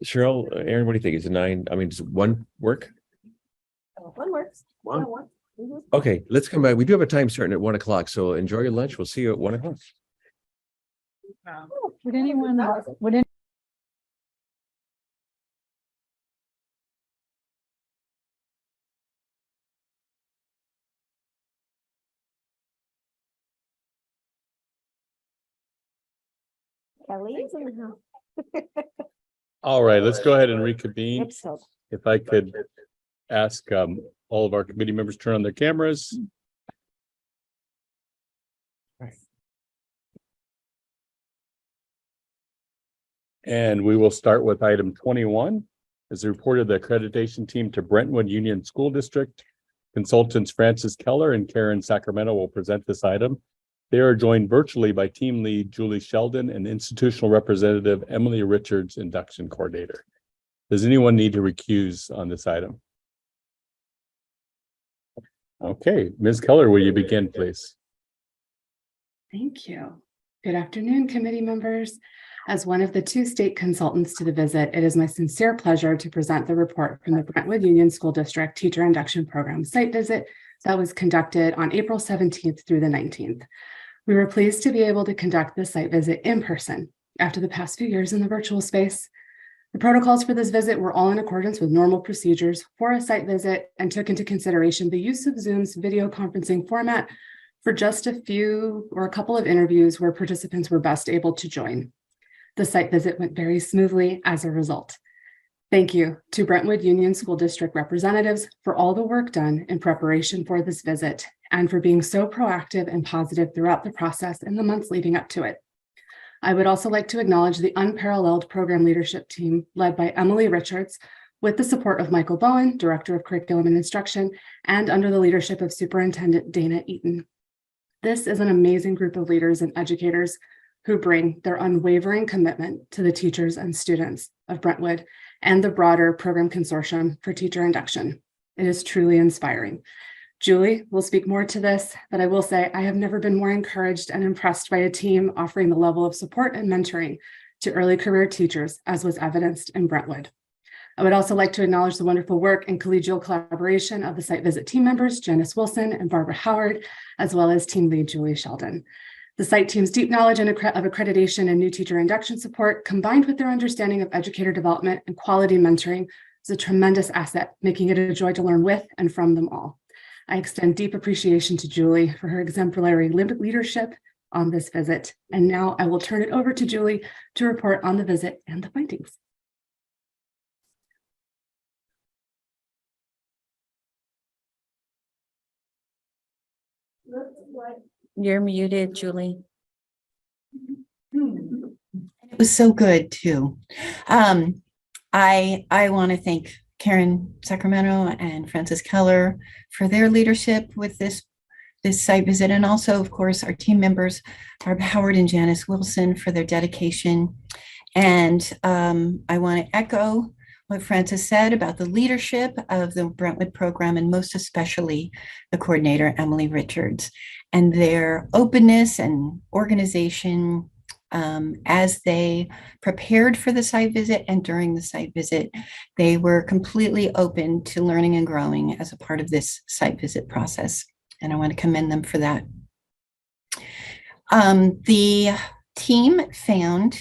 Cheryl, Aaron, what do you think? Is it 9? I mean, does one work? One works. One? Yeah, one. Mhm. Okay, let's come back. We do have a time starting at 1 o'clock, so enjoy your lunch. We'll see you at 1 o'clock. Would anyone, Kelly's in the house. All right, let's go ahead and reconvene. Episode. If I could ask all of our committee members to turn on their cameras. And we will start with item 21. As a report of the accreditation team to Brentwood Union School District. Consultants Francis Keller and Karen Sacramento will present this item. They are joined virtually by team lead Julie Sheldon and institutional representative Emily Richards, induction coordinator. Does anyone need to recuse on this item? Okay, Ms. Keller, will you begin, please? Thank you. Good afternoon, committee members. As one of the 2 state consultants to the visit, it is my sincere pleasure to present the report from the Brentwood Union School District Teacher Induction Program site visit that was conducted on April 17th through the 19th. We were pleased to be able to conduct this site visit in person after the past few years in the virtual space. The protocols for this visit were all in accordance with normal procedures for a site visit and took into consideration the use of Zoom's video conferencing format for just a few or a couple of interviews where participants were best able to join. The site visit went very smoothly as a result. Thank you to Brentwood Union School District representatives for all the work done in preparation for this visit and for being so proactive and positive throughout the process in the months leading up to it. I would also like to acknowledge the unparalleled program leadership team led by Emily Richards with the support of Michael Bowen, Director of Curriculum and Instruction, and under the leadership of Superintendent Dana Eaton. This is an amazing group of leaders and educators who bring their unwavering commitment to the teachers and students of Brentwood and the broader program consortium for teacher induction. It is truly inspiring. Julie will speak more to this, but I will say I have never been more encouraged and impressed by a team offering the level of support and mentoring to early career teachers, as was evidenced in Brentwood. I would also like to acknowledge the wonderful work and collegial collaboration of the site visit team members, Janice Wilson and Barbara Howard, as well as team lead Julie Sheldon. The site team's deep knowledge of accreditation and new teacher induction support, combined with their understanding of educator development and quality mentoring, is a tremendous asset, making it a joy to learn with and from them all. I extend deep appreciation to Julie for her exemplary leadership on this visit. And now I will turn it over to Julie to report on the visit and the findings. you're muted, Julie. It was so good too. I want to thank Karen Sacramento and Francis Keller for their leadership with this site visit, and also, of course, our team members, Barb Howard and Janice Wilson, for their dedication. And I want to echo what Francis said about the leadership of the Brentwood program, and most especially the coordinator, Emily Richards, and their openness and organization as they prepared for the site visit and during the site visit. They were completely open to learning and growing as a part of this site visit process. And I want to commend them for that. The team found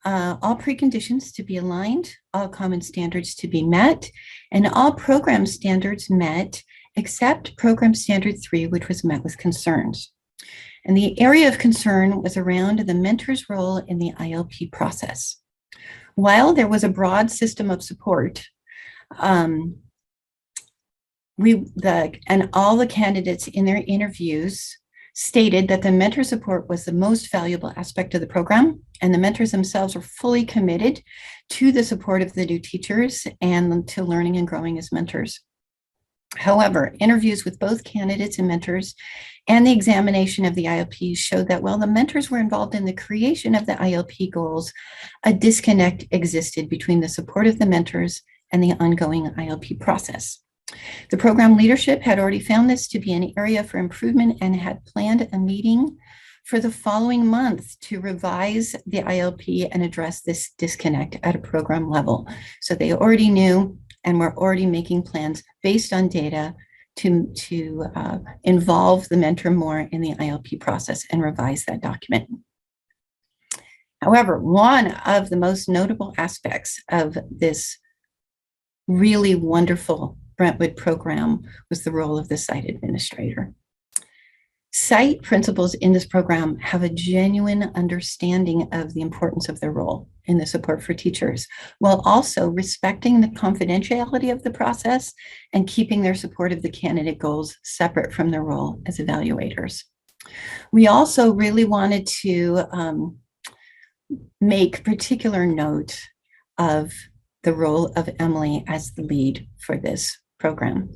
all preconditions to be aligned, all common standards to be met, and all program standards met, except program standard 3, which was met with concerns. And the area of concern was around the mentor's role in the ILP process. While there was a broad system of support, and all the candidates in their interviews stated that the mentor support was the most valuable aspect of the program, and the mentors themselves were fully committed to the support of the new teachers and to learning and growing as mentors. However, interviews with both candidates and mentors and the examination of the ILP showed that while the mentors were involved in the creation of the ILP goals, a disconnect existed between the support of the mentors and the ongoing ILP process. The program leadership had already found this to be an area for improvement and had planned a meeting for the following month to revise the ILP and address this disconnect at a program level. So they already knew, and we're already making plans based on data to involve the mentor more in the ILP process and revise that document. However, one of the most notable aspects of this really wonderful Brentwood program was the role of the site administrator. Site principals in this program have a genuine understanding of the importance of their role in the support for teachers, while also respecting the confidentiality of the process and keeping their support of the candidate goals separate from their role as evaluators. We also really wanted to make particular note of the role of Emily as the lead for this program.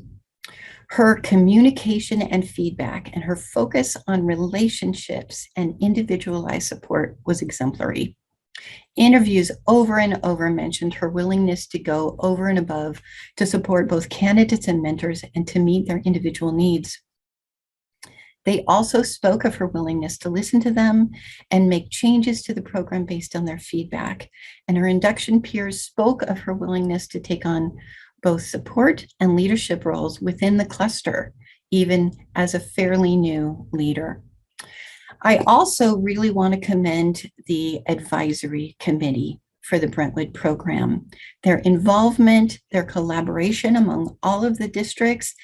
Her communication and feedback and her focus on relationships and individualized support was exemplary. Interviews over and over mentioned her willingness to go over and above to support both candidates and mentors and to meet their individual needs. They also spoke of her willingness to listen to them and make changes to the program based on their feedback. And her induction peers spoke of her willingness to take on both support and leadership roles within the cluster, even as a fairly new leader. I also really want to commend the advisory committee for the Brentwood program. Their involvement, their collaboration among all of the districts,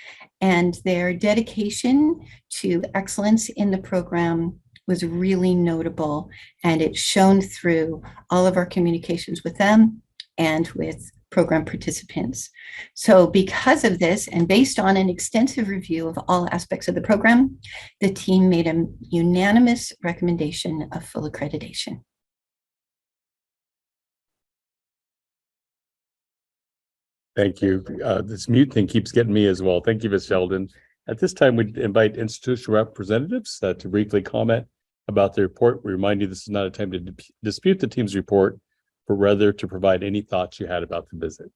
and their dedication to excellence in the program was really notable, and it shone through all of our communications with them and with program participants. So because of this, and based on an extensive review of all aspects of the program, the team made a unanimous recommendation of full accreditation. Thank you. This mute thing keeps getting me as well. Thank you, Ms. Sheldon. At this time, we invite institutional representatives to briefly comment about the report. We remind you this is not a time to dispute the team's report, but rather to provide any thoughts you had about the visit.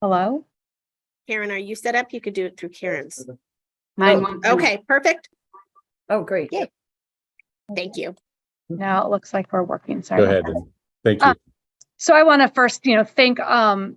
Hello? Karen, are you set up? You could do it through Karen's. Mine Oh, won't do. okay, perfect. Oh, great. Yeah. Thank you. Now it looks like we're working. Sorry. Go about ahead. that. And thank you. So I want to first, thank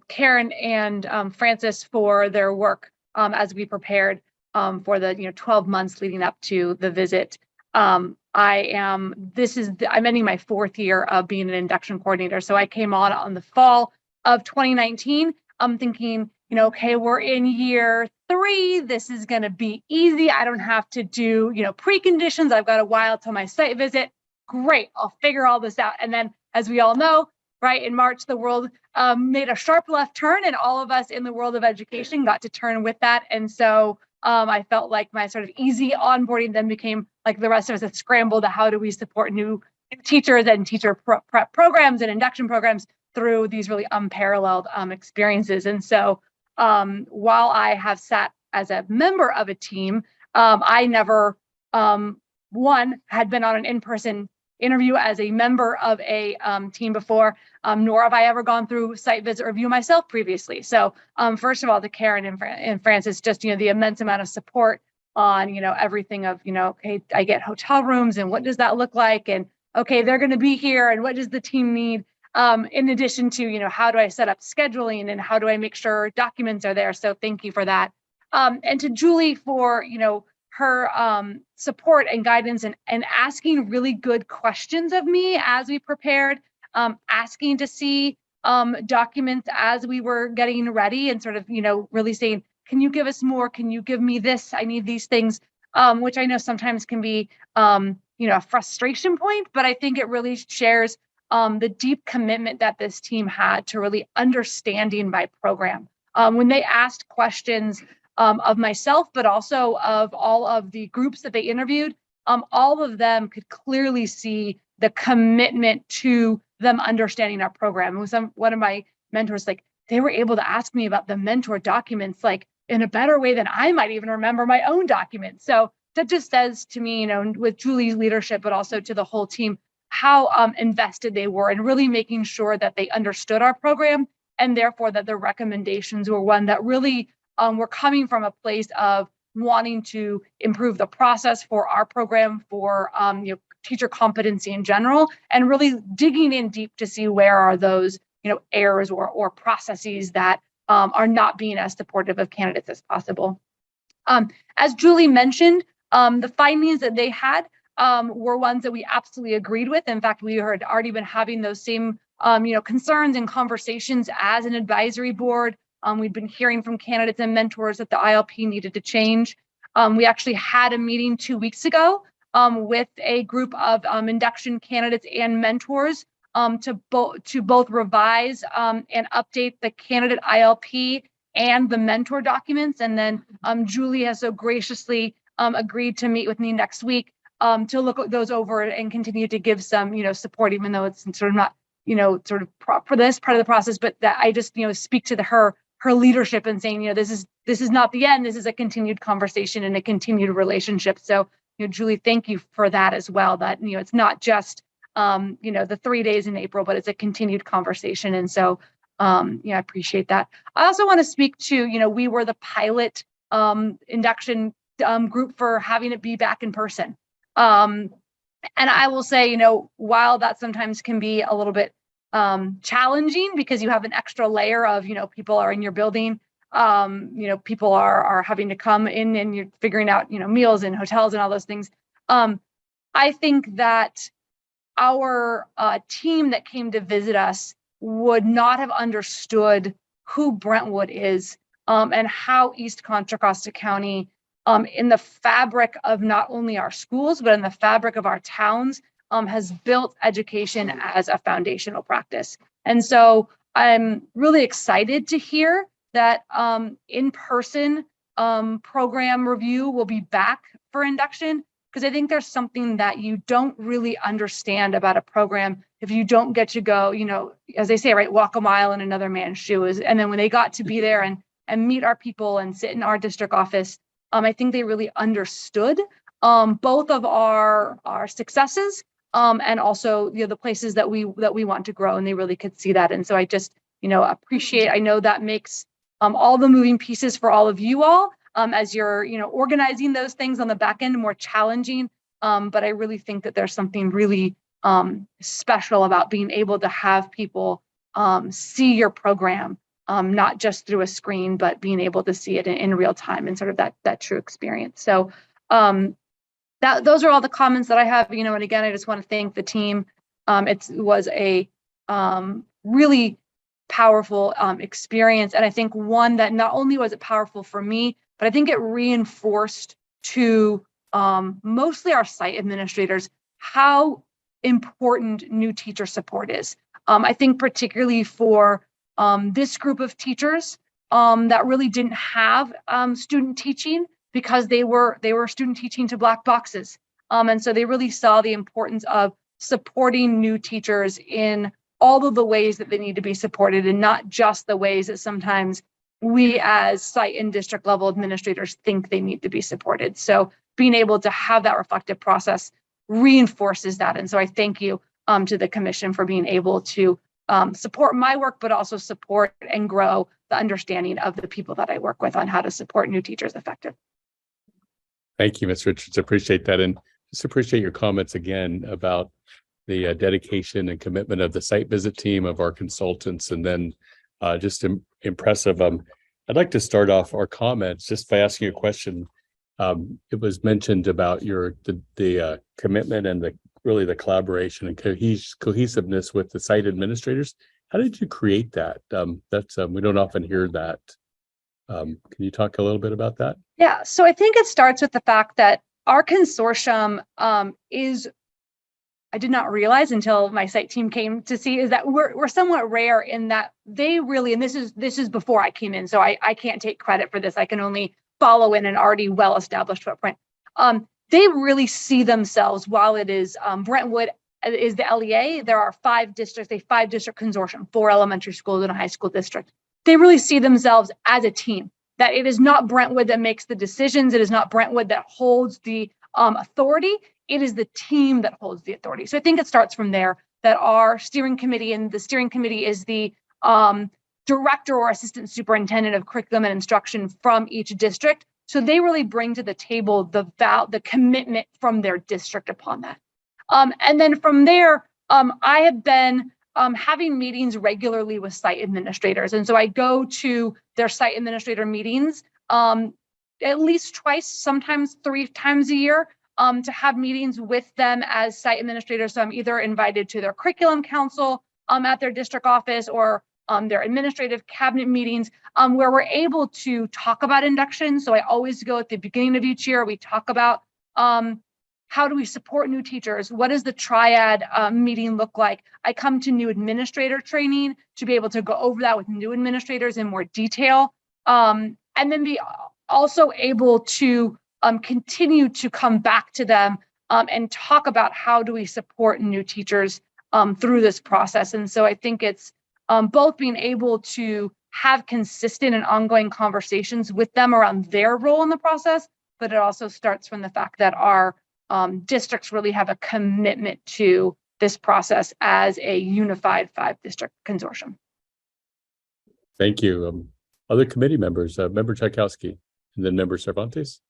Karen and Francis for their work as we prepared for the 12 months leading up to the visit. I'm ending my 4th year of being an induction coordinator. So I came on the fall of 2019. I'm thinking, okay, we're in year 3. This is going to be easy. I don't have to do, preconditions. I've got a while till my site visit. Great. I'll figure all this out. And then, as we all know, right, in March, the world made a sharp left turn, and all of us in the world of education got to turn with that. And so I felt like my sort of easy onboarding then became like the rest of us had scrambled to how do we support new teachers and teacher prep programs and induction programs through these really unparalleled experiences. And so while I have sat as a member of a team, I never, had been on an in-person interview as a member of a team before, nor have I ever gone through site visit review myself previously. So first of all, to Karen and Francis, just, the immense amount of support on, everything of, okay, I get hotel rooms and what does that look like? And okay, they're going to be here and what does the team need? In addition to, how do I set up scheduling and how do I make sure documents are there? So thank you for that. And to Julie for, her support and guidance and asking really good questions of me as we prepared, asking to see documents as we were getting ready and sort of, really saying, can you give us more? Can you give me this? I need these things, which I know sometimes can be, a frustration point, but I think it really shares the deep commitment that this team had to really understanding my program. When they asked questions of myself, but also of all of the groups that they interviewed, all of them could clearly see the commitment to them understanding our program. It was one of my mentors, like, they were able to ask me about the mentor documents, like, in a better way than I might even remember my own documents. So that just says to me, with Julie's leadership, but also to the whole team, how invested they were in really making sure that they understood our program, and therefore that the recommendations were one that really were coming from a place of wanting to improve the process for our program, for teacher competency in general, and really digging in deep to see where are those errors or processes that are not being as supportive of candidates as possible. As Julie mentioned, the findings that they had were ones that we absolutely agreed with. In fact, we had already been having those same concerns and conversations as an advisory board. We'd been hearing from candidates and mentors that the ILP needed to change. We actually had a meeting 2 weeks ago with a group of induction candidates and mentors to both revise and update the candidate ILP and the mentor documents. And then Julie has so graciously agreed to meet with me next week to look at those over and continue to give some support, even though it's sort of not for this part of the process, but that I just speak to her leadership and saying this is not the end. This is a continued conversation and a continued relationship. So Julie, thank you for that as well. That it's not just the 3 days in April, but it's a continued conversation. And so I appreciate that. I also want to speak to we were the pilot induction group for having it be back in person. And I will say, while that sometimes can be a little bit challenging because you have an extra layer of, people are in your building, people are having to come in and you're figuring out, meals and hotels and all those things. I think that our team that came to visit us would not have understood who Brentwood is and how East Contra Costa County in the fabric of not only our schools, but in the fabric of our towns, has built education as a foundational practice. And so I'm really excited to hear that in-person program review will be back for induction, because I think there's something that you don't really understand about a program if you don't get to go, as they say, right, walk a mile in another man's shoes. And then when they got to be there and meet our people and sit in our district office, I think they really understood both of our successes and also the places that we want to grow, and they really could see that. And so I just appreciate. I know that makes all the moving pieces for all of you all as you're organizing those things on the back end more challenging. But I really think that there's something really special about being able to have people see your program. Not just through a screen, but being able to see it in real time and sort of that true experience. So those are all the comments that I have, and again, I just want to thank the team. It was a really powerful experience. And I think one that not only was it powerful for me, but I think it reinforced to mostly our site administrators how important new teacher support is. I think particularly for this group of teachers that really didn't have student teaching because they were student teaching to black boxes. And so they really saw the importance of supporting new teachers in all of the ways that they need to be supported, and not just the ways that sometimes we as site and district level administrators think they need to be supported. So being able to have that reflective process reinforces that. And so I thank you to the commission for being able to support my work, but also support and grow the understanding of the people that I work with on how to support new teachers effectively. Thank you, Ms. Richards. Appreciate that. And just appreciate your comments again about the dedication and commitment of the site visit team, of our consultants, and then just impressive. I'd like to start off our comments just by asking you a question. It was mentioned about the commitment and the collaboration and cohesiveness with the site administrators. How did you create that? We don't often hear that. Can you talk a little bit about that? Yeah, so I think it starts with the fact that our consortium is, I did not realize until my site team came to see, is that we're somewhat rare in that they really, and this is before I came in, so I can't take credit for this. I can only follow in an already well-established footprint. they really see themselves, while it is Brentwood is the LEA, there are 5 districts, a 5-district consortium, 4 elementary schools and a high school district. They really see themselves as a team, that it is not Brentwood that makes the decisions. It is not Brentwood that holds the authority. It is the team that holds the authority. So I think it starts from there, that our steering committee, and the steering committee is the director or assistant superintendent of curriculum and instruction from each district. So they really bring to the table the commitment from their district upon that. And then from there, I have been having meetings regularly with site administrators. And so I go to their site administrator meetings at least twice, sometimes 3 times a year, to have meetings with them as site administrators. So I'm either invited to their curriculum council at their district office, or their administrative cabinet meetings, where we're able to talk about induction. So I always go at the beginning of each year. We talk about how do we support new teachers? What does the triad meeting look like? I come to new administrator training to be able to go over that with new administrators in more detail, and then be also able to continue to come back to them and talk about how do we support new teachers through this process. And so I think it's both being able to have consistent and ongoing conversations with them around their role in the process, but it also starts from the fact that our districts really have a commitment to this process as a unified 5-district consortium. Thank you. Other committee members, Member Tchaikovsky, and then Member Cervantes.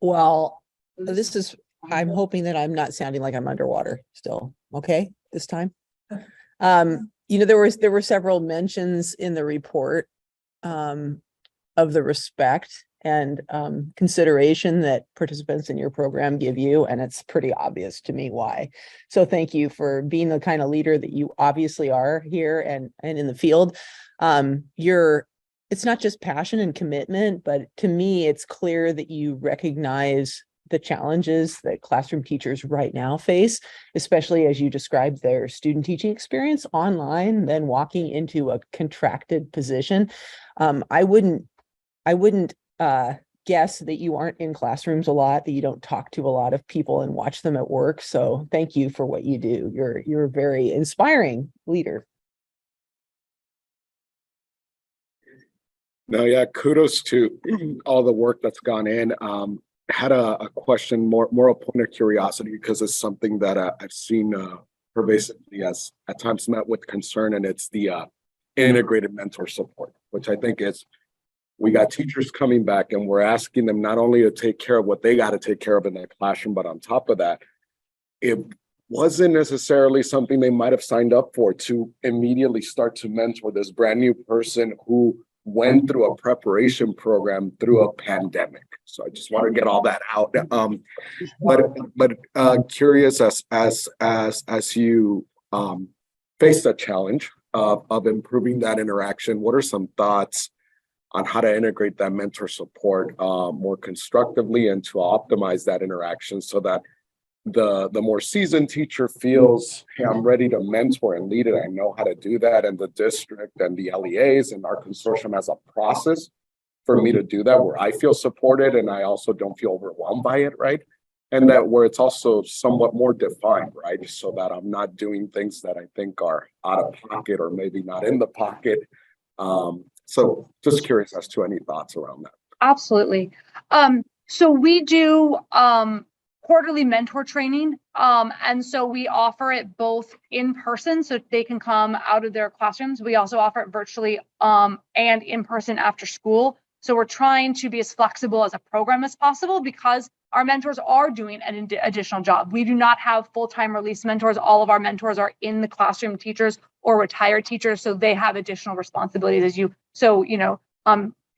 Well, I'm hoping that I'm not sounding like I'm underwater still. Okay, this time. There were several mentions in the report of the respect and consideration that participants in your program give you, and it's pretty obvious to me why. So thank you for being the kind of leader that you obviously are here and in the field. It's not just passion and commitment, but to me, it's clear that you recognize the challenges that classroom teachers right now face, especially as you describe their student teaching experience online, then walking into a contracted position. I wouldn't guess that you aren't in classrooms a lot, that you don't talk to a lot of people and watch them at work. So thank you for what you do. You're a very inspiring leader. No, yeah, kudos to all the work that's gone in. Had a question, more a point of curiosity, because it's something that I've seen pervasively as at times met with concern, and it's the integrated mentor support, which I think is, we got teachers coming back and we're asking them not only to take care of what they got to take care of in their classroom, but on top of that, it wasn't necessarily something they might have signed up for, to immediately start to mentor this brand new person who went through a preparation program through a pandemic. So I just want to get all that out. But curious, as you face the challenge of improving that interaction, what are some thoughts on how to integrate that mentor support more constructively and to optimize that interaction so that the more seasoned teacher feels, hey, I'm ready to mentor and lead it. I know how to do that. And the district and the LEAs and our consortium has a process for me to do that, where I feel supported and I also don't feel overwhelmed by it, right? And that where it's also somewhat more defined, right? So that I'm not doing things that I think are out of pocket or maybe not in the pocket. So just curious as to any thoughts around that. Absolutely. So we do quarterly mentor training. And so we offer it both in person, so they can come out of their classrooms. We also offer it virtually and in person after school. So we're trying to be as flexible as a program as possible, because our mentors are doing an additional job. We do not have full-time release mentors. All of our mentors are in the classroom teachers or retired teachers, so they have additional responsibilities, as you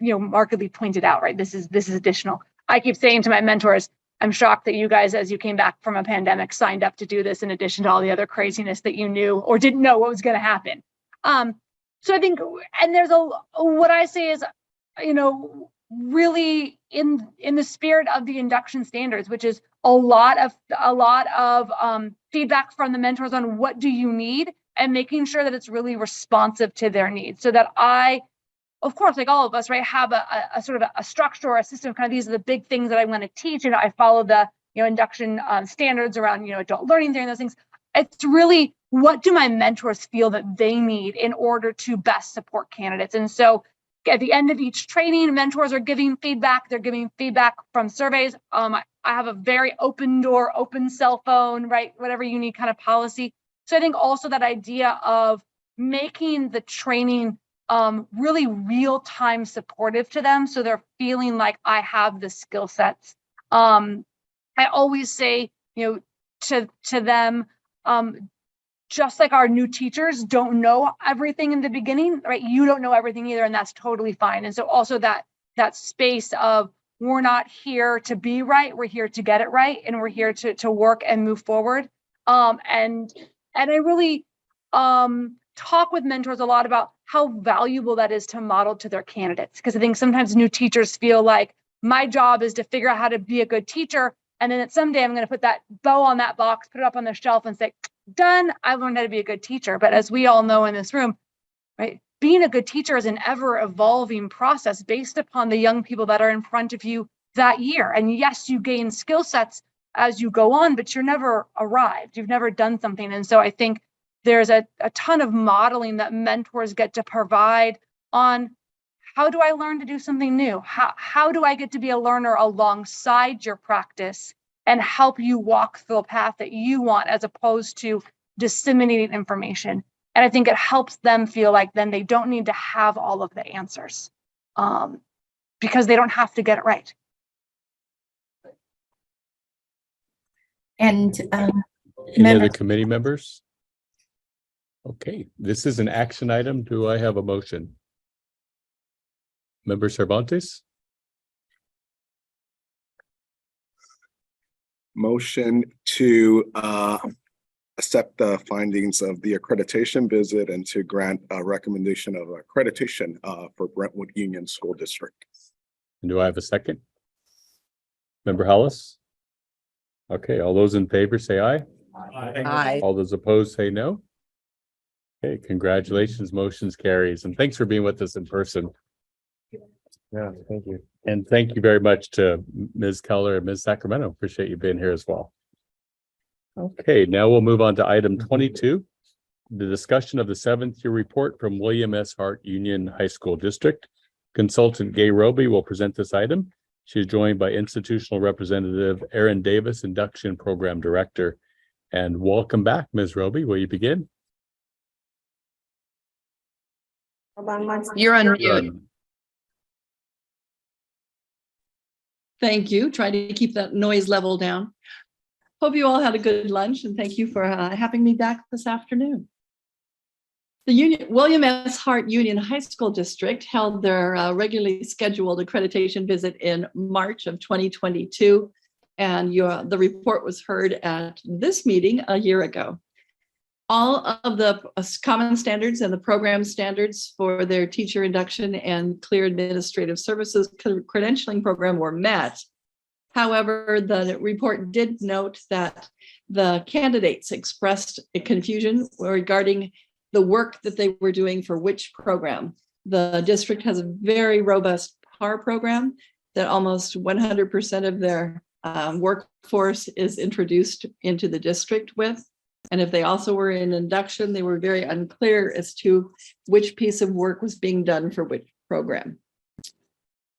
markedly pointed out, right? This is additional. I keep saying to my mentors, I'm shocked that you guys, as you came back from a pandemic, signed up to do this in addition to all the other craziness that you knew or didn't know what was going to happen. So I think, and there's what I say is, really in the spirit of the induction standards, which is a lot of feedback from the mentors on what do you need, and making sure that it's really responsive to their needs, so that I of course, like all of us, right, have a sort of a structure or a system. Kind of these are the big things that I want to teach, and I follow the induction standards around adult learning theory and those things. It's really, what do my mentors feel that they need in order to best support candidates? And so at the end of each training, mentors are giving feedback. They're giving feedback from surveys. I have a very open door, open cell phone, right? Whatever you need kind of policy. So I think also that idea of making the training really real-time supportive to them, so they're feeling like I have the skill sets. I always say, to them, just like our new teachers don't know everything in the beginning, right? You don't know everything either, and that's totally fine. And so also that space of, we're not here to be right, we're here to get it right, and we're here to work and move forward. And I really talk with mentors a lot about how valuable that is to model to their candidates, because I think sometimes new teachers feel like my job is to figure out how to be a good teacher, and then someday I'm going to put that bow on that box, put it up on the shelf, and say, done, I've learned how to be a good teacher. But as we all know in this room, right, being a good teacher is an ever evolving process based upon the young people that are in front of you that year. And yes, you gain skill sets as you go on, but you're never arrived. You've never done something. And so I think there's a ton of modeling that mentors get to provide on, how do I learn to do something new? How do I get to be a learner alongside your practice and help you walk the path that you want, as opposed to disseminating information? And I think it helps them feel like then they don't need to have all of the answers, because they don't have to get it right. And Any other members, committee members? Okay, this is an action item. Do I have a motion? Member Cervantes? Motion to accept the findings of the accreditation visit and to grant a recommendation of accreditation for Brentwood Union School District. And do I have a second? Member Hollis? Okay, all those in favor say aye. Aye. All those opposed say no. Okay, congratulations, motions carries, and thanks for being with us in person. Yeah, thank you. And thank you very much to Ms. Keller and Ms. Sacramento. Appreciate you being here as well. Okay, now we'll move on to item 22, the discussion of the 7th year report from William S. Hart Union High School District. Consultant Gay Roby will present this item. She is joined by institutional representative Erin Davis, induction program director. And welcome back, Ms. Roby. Will you begin? You're on mute. Thank you. Try to keep that noise level down. Hope you all had a good lunch, and thank you for having me back this afternoon. The William S. Hart Union High School District held their regularly scheduled accreditation visit in March of 2022, and the report was heard at this meeting a year ago. All of the common standards and the program standards for their teacher induction and clear administrative services credentialing program were met. However, the report did note that the candidates expressed a confusion regarding the work that they were doing for which program. The district has a very robust PAR program that almost 100% of their workforce is introduced into the district with. And if they also were in induction, they were very unclear as to which piece of work was being done for which program.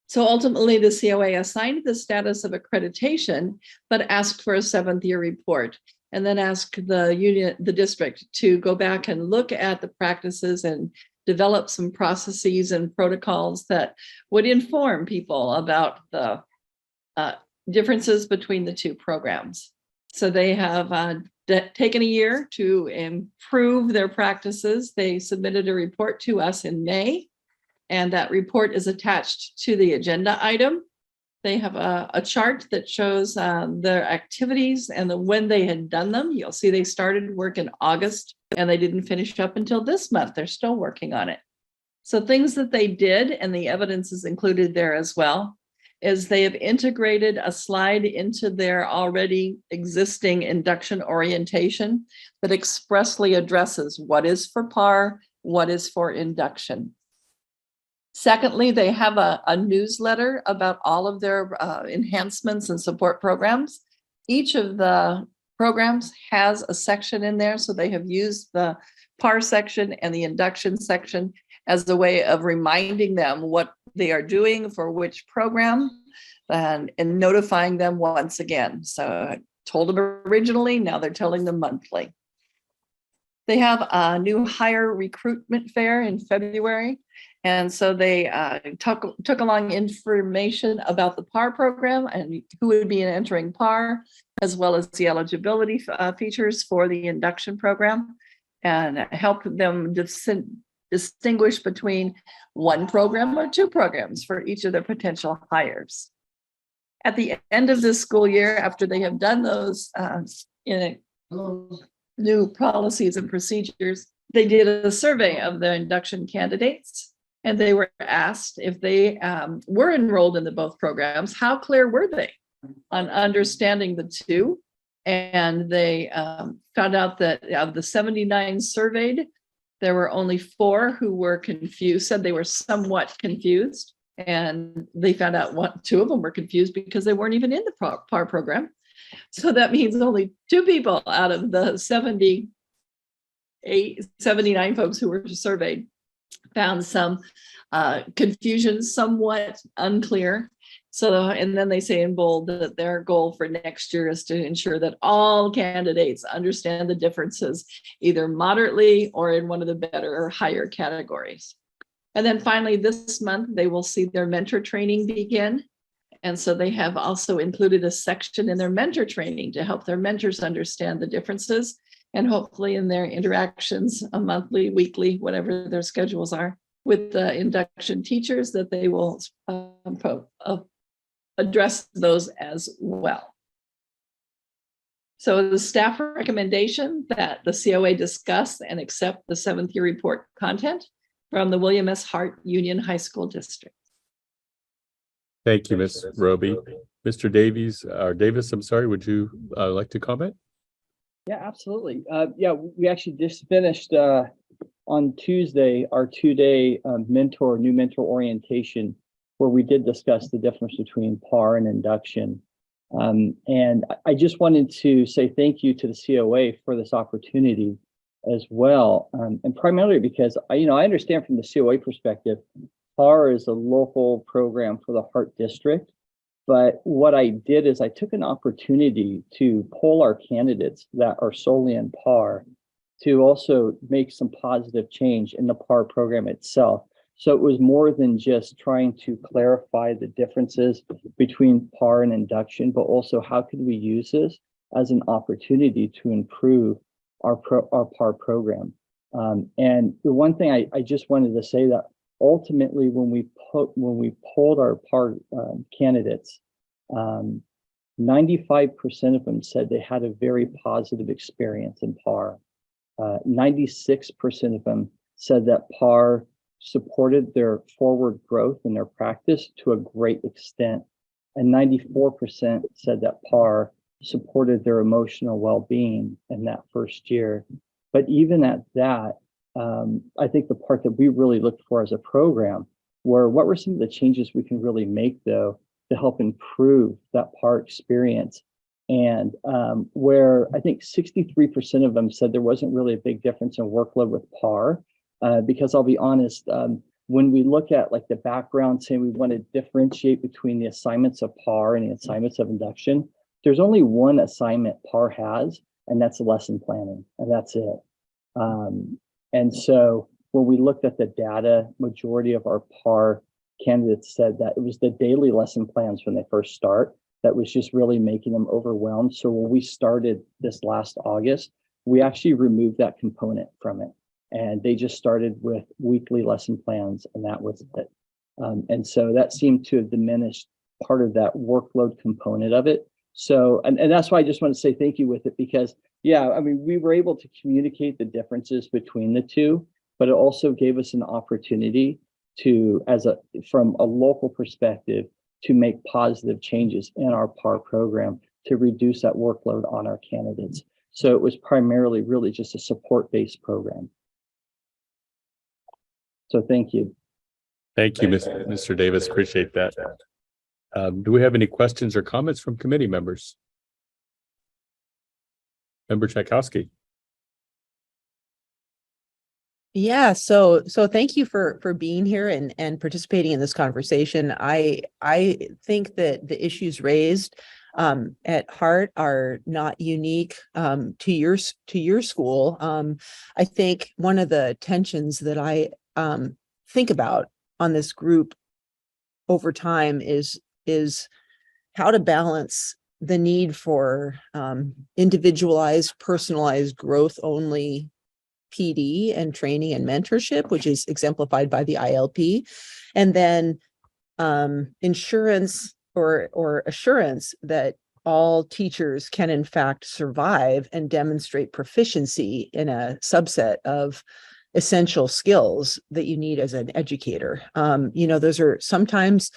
So ultimately, the COA assigned the status of accreditation, but asked for a 7th year report, and then asked the district to go back and look at the practices and develop some processes and protocols that would inform people about the differences between the two programs. So they have taken a year to improve their practices. They submitted a report to us in May, and that report is attached to the agenda item. They have a chart that shows their activities and when they had done them. You'll see they started work in August and they didn't finish up until this month. They're still working on it. So things that they did, and the evidence is included there as well, is they have integrated a slide into their already existing induction orientation that expressly addresses what is for PAR, what is for induction. Secondly, they have a newsletter about all of their enhancements and support programs. Each of the programs has a section in there, so they have used the PAR section and the induction section as a way of reminding them what they are doing for which program and notifying them once again. So I told them originally, now they're telling them monthly. They have a new hire recruitment fair in February. And so they took along information about the PAR program and who would be entering PAR, as well as the eligibility features for the induction program, and help them distinguish between one program or two programs for each of their potential hires. At the end of this school year, after they have done those new policies and procedures, they did a survey of the induction candidates, and they were asked if they were enrolled in both programs, how clear were they on understanding the two? And they found out that of the 79 surveyed, there were only 4 who were confused, said they were somewhat confused. And they found out 2 of them were confused because they weren't even in the PAR program. So that means only 2 people out of the 79 folks who were surveyed found some confusion, somewhat unclear. So, and then they say in bold that their goal for next year is to ensure that all candidates understand the differences, either moderately or in one of the better or higher categories. And then finally, this month, they will see their mentor training begin. And so they have also included a section in their mentor training to help their mentors understand the differences, and hopefully in their interactions, a monthly, weekly, whatever their schedules are, with the induction teachers, that they will address those as well. So the staff recommendation that the COA discuss and accept the 7th year report content from the William S. Hart Union High School District. Thank you, Ms. Roby. Mr. Davies, or Davis, I'm sorry, would you like to comment? Yeah, absolutely. Yeah, we actually just finished on Tuesday our 2-day new mentor orientation, where we did discuss the difference between PAR and induction. And I just wanted to say thank you to the COA for this opportunity as well. And primarily because I understand from the COA perspective, PAR is a local program for the Hart district. But what I did is I took an opportunity to poll our candidates that are solely in PAR to also make some positive change in the PAR program itself. So it was more than just trying to clarify the differences between PAR and induction, but also how could we use this as an opportunity to improve our PAR program. And the one thing I just wanted to say that ultimately when we polled our PAR candidates, 95% of them said they had a very positive experience in PAR. 96% of them said that PAR supported their forward growth in their practice to a great extent. And 94% said that PAR supported their emotional well-being in that first year. But even at that, I think the part that we really looked for as a program were what were some of the changes we can really make, though, to help improve that PAR experience. And where I think 63% of them said there wasn't really a big difference in workload with PAR, because I'll be honest, when we look at like the background, saying we want to differentiate between the assignments of PAR and the assignments of induction, there's only one assignment PAR has, and that's lesson planning, and that's it. And so when we looked at the data, majority of our PAR candidates said that it was the daily lesson plans when they first start that was just really making them overwhelmed. So when we started this last August, we actually removed that component from it. And they just started with weekly lesson plans, and that was it. And so that seemed to have diminished part of that workload component of it. So, and that's why I just want to say thank you with it, because yeah, I mean, we were able to communicate the differences between the two, but it also gave us an opportunity to, from a local perspective, to make positive changes in our PAR program to reduce that workload on our candidates. So it was primarily really just a support-based program. So thank you. Thank you, Mr. Davis. Appreciate that. Do we have any questions or comments from committee members? Member Tchaikovsky. Yeah, so thank you for being here and participating in this conversation. I think that the issues raised at Hart are not unique to your school. I think one of the tensions that I think about on this group over time is how to balance the need for individualized, personalized growth only PD and training and mentorship, which is exemplified by the ILP, and then insurance or assurance that all teachers can in fact survive and demonstrate proficiency in a subset of essential skills that you need as an educator. Those are sometimes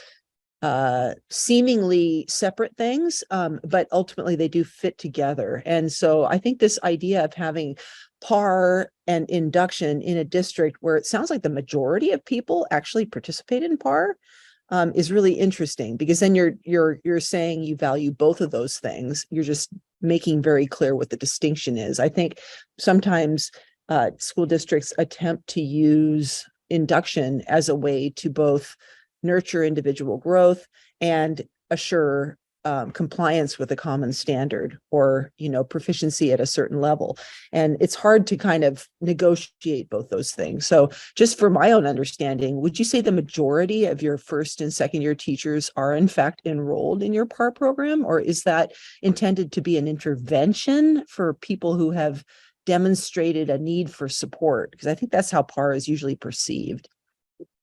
seemingly separate things, but ultimately they do fit together. And so I think this idea of having PAR and induction in a district where it sounds like the majority of people actually participate in PAR is really interesting, because then you're saying you value both of those things. You're just making very clear what the distinction is. I think sometimes school districts attempt to use induction as a way to both nurture individual growth and assure compliance with a common standard, or proficiency at a certain level. And it's hard to kind of negotiate both those things. So just for my own understanding, would you say the majority of your first and second year teachers are in fact enrolled in your PAR program, or is that intended to be an intervention for people who have demonstrated a need for support? Because I think that's how PAR is usually perceived.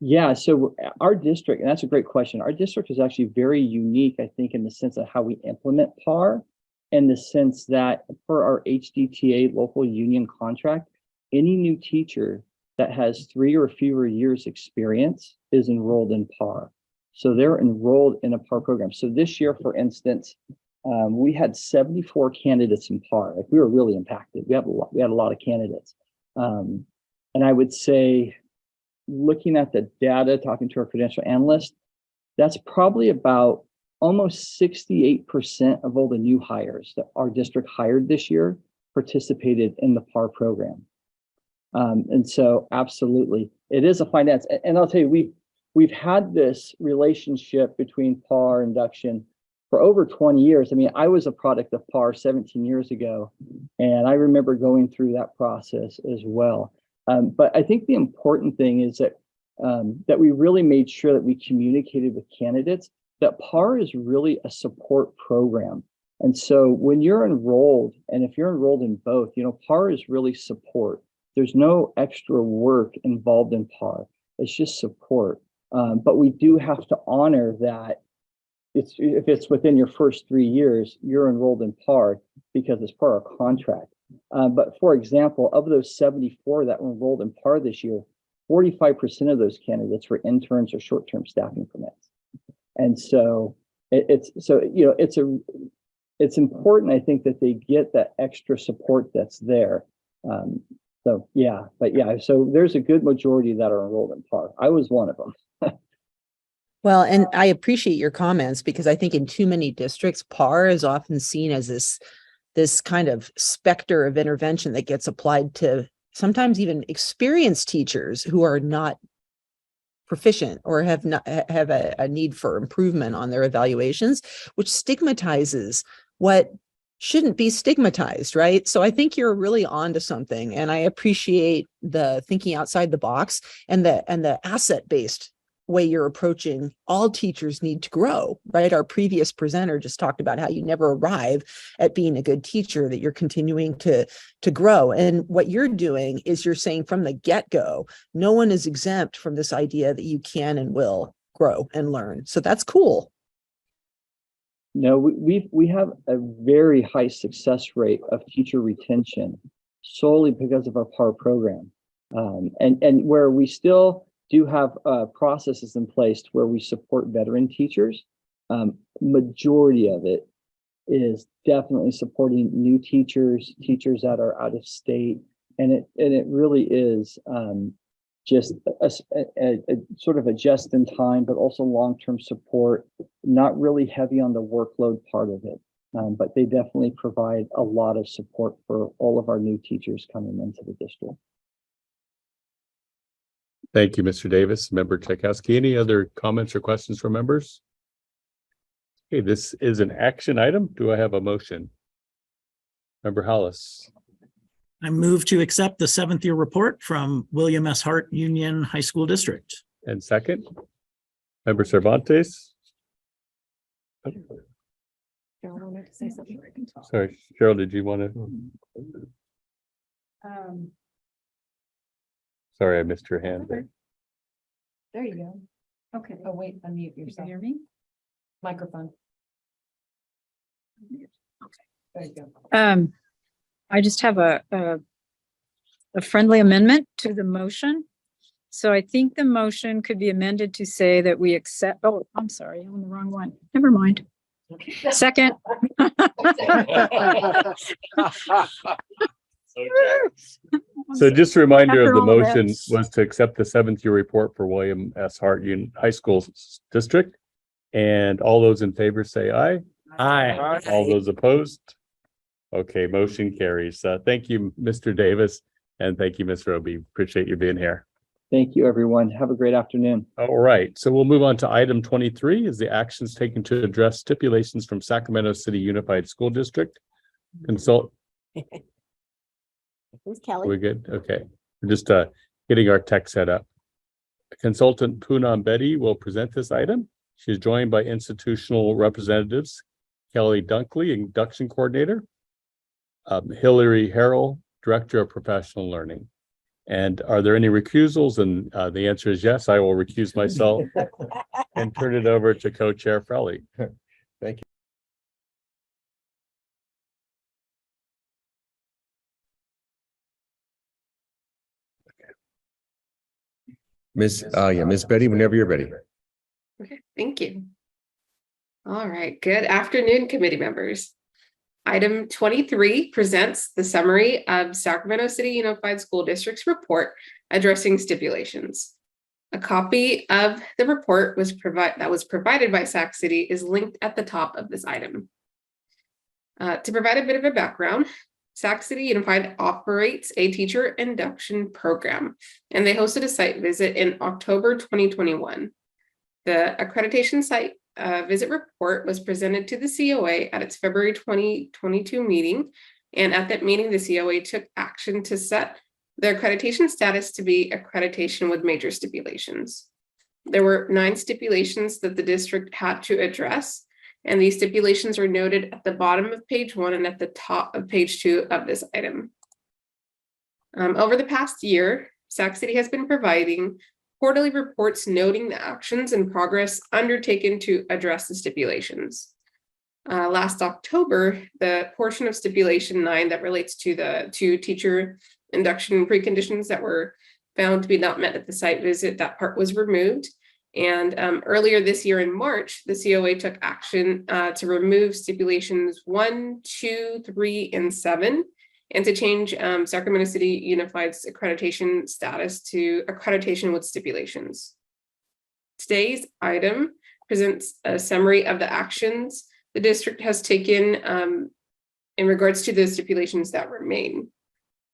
Yeah, so our district, and that's a great question. Our district is actually very unique, I think, in the sense of how we implement PAR, in the sense that for our HDTA local union contract, any new teacher that has 3 or fewer years experience is enrolled in PAR. So they're enrolled in a PAR program. So this year, for instance, we had 74 candidates in PAR. Like, we were really impacted. We had a lot of candidates. And I would say, looking at the data, talking to our credential analyst, that's probably about almost 68% of all the new hires that our district hired this year participated in the PAR program. And so absolutely, it is a finance. And I'll tell you, we've had this relationship between PAR induction for over 20 years. I mean, I was a product of PAR 17 years ago, and I remember going through that process as well. But I think the important thing is that that we really made sure that we communicated with candidates that PAR is really a support program. And so when you're enrolled, and if you're enrolled in both, PAR is really support. There's no extra work involved in PAR. It's just support. But we do have to honor that if it's within your first 3 years, you're enrolled in PAR because it's part of our contract. But for example, of those 74 that were enrolled in PAR this year, 45% of those candidates were interns or short-term staffing permits. And so it's important, I think, that they get that extra support that's there. So there's a good majority that are enrolled in PAR. I was one of them. Well, and I appreciate your comments, because I think in too many districts, PAR is often seen as this kind of specter of intervention that gets applied to sometimes even experienced teachers who are not proficient or have a need for improvement on their evaluations, which stigmatizes what shouldn't be stigmatized, right? So I think you're really onto something, and I appreciate the thinking outside the box and the asset-based way you're approaching. All teachers need to grow, right? Our previous presenter just talked about how you never arrive at being a good teacher, that you're continuing to grow. And what you're doing is you're saying from the get-go, no one is exempt from this idea that you can and will grow and learn. So that's cool. No, we have a very high success rate of teacher retention solely because of our PAR program. And where we still do have processes in place where we support veteran teachers. Majority of it is definitely supporting new teachers that are out of state, and it really is just a sort of a just in time, but also long-term support, not really heavy on the workload part of it. But they definitely provide a lot of support for all of our new teachers coming into the district. Thank you, Mr. Davis. Member Tchaikovsky, any other comments or questions from members? Okay, this is an action item. Do I have a motion? Member Hollis. I move to accept the 7th year report from William S. Hart Union High School District. And second, Member Cervantes. Cheryl wanted to say something. Sorry, Cheryl, did you want to? Sorry, I missed your hand there. There you go. Okay. Oh, wait, unmute yourself. Hear me? Microphone. Okay. There you go. I just have a friendly amendment to the motion. So I think the motion could be amended to say that we accept, oh, I'm sorry, I'm on the wrong one. Never mind. Second. So just a reminder of After the all of motion that. was to accept the 7th year report for William S. Hart Union High School District. And all those in favor say aye. Aye. All those opposed? Okay, motion carries. Thank you, Mr. Davis, and thank you, Ms. Roby. Appreciate you being here. Thank you, everyone. Have a great afternoon. All right, so we'll move on to item 23 is the actions taken to address stipulations from Sacramento City Unified School District. Consult, Who's Kelly? we're good? Okay, we're just getting our tech set up. Consultant Poonam Betty will present this item. She's joined by institutional representatives, Kelly Dunkley, Induction Coordinator, Hillary Harrell, Director of Professional Learning. And are there any recusals? And the answer is yes, I will recuse myself and turn it over to Co-Chair Frelly. Thank you. Ms. Betty, whenever you're ready. Okay, thank you. All right, good afternoon, committee members. Item 23 presents the summary of Sacramento City Unified School District's report addressing stipulations. A copy of the report was provided by Sac City is linked at the top of this item. To provide a bit of a background, Sac City Unified operates a teacher induction program, and they hosted a site visit in October 2021. The accreditation site visit report was presented to the COA at its February 2022 meeting. And at that meeting, the COA took action to set the accreditation status to be accreditation with major stipulations. There were 9 stipulations that the district had to address, and these stipulations are noted at the bottom of page 1 and at the top of page 2 of this item. Over the past year, Sac City has been providing quarterly reports noting the actions and progress undertaken to address the stipulations. Last October, the portion of stipulation 9 that relates to the 2 teacher induction preconditions that were found to be not met at the site visit, that part was removed. And earlier this year in March, the COA took action to remove stipulations 1, 2, 3, and 7, and to change Sacramento City Unified's accreditation status to accreditation with stipulations. Today's item presents a summary of the actions the district has taken in regards to the stipulations that remain.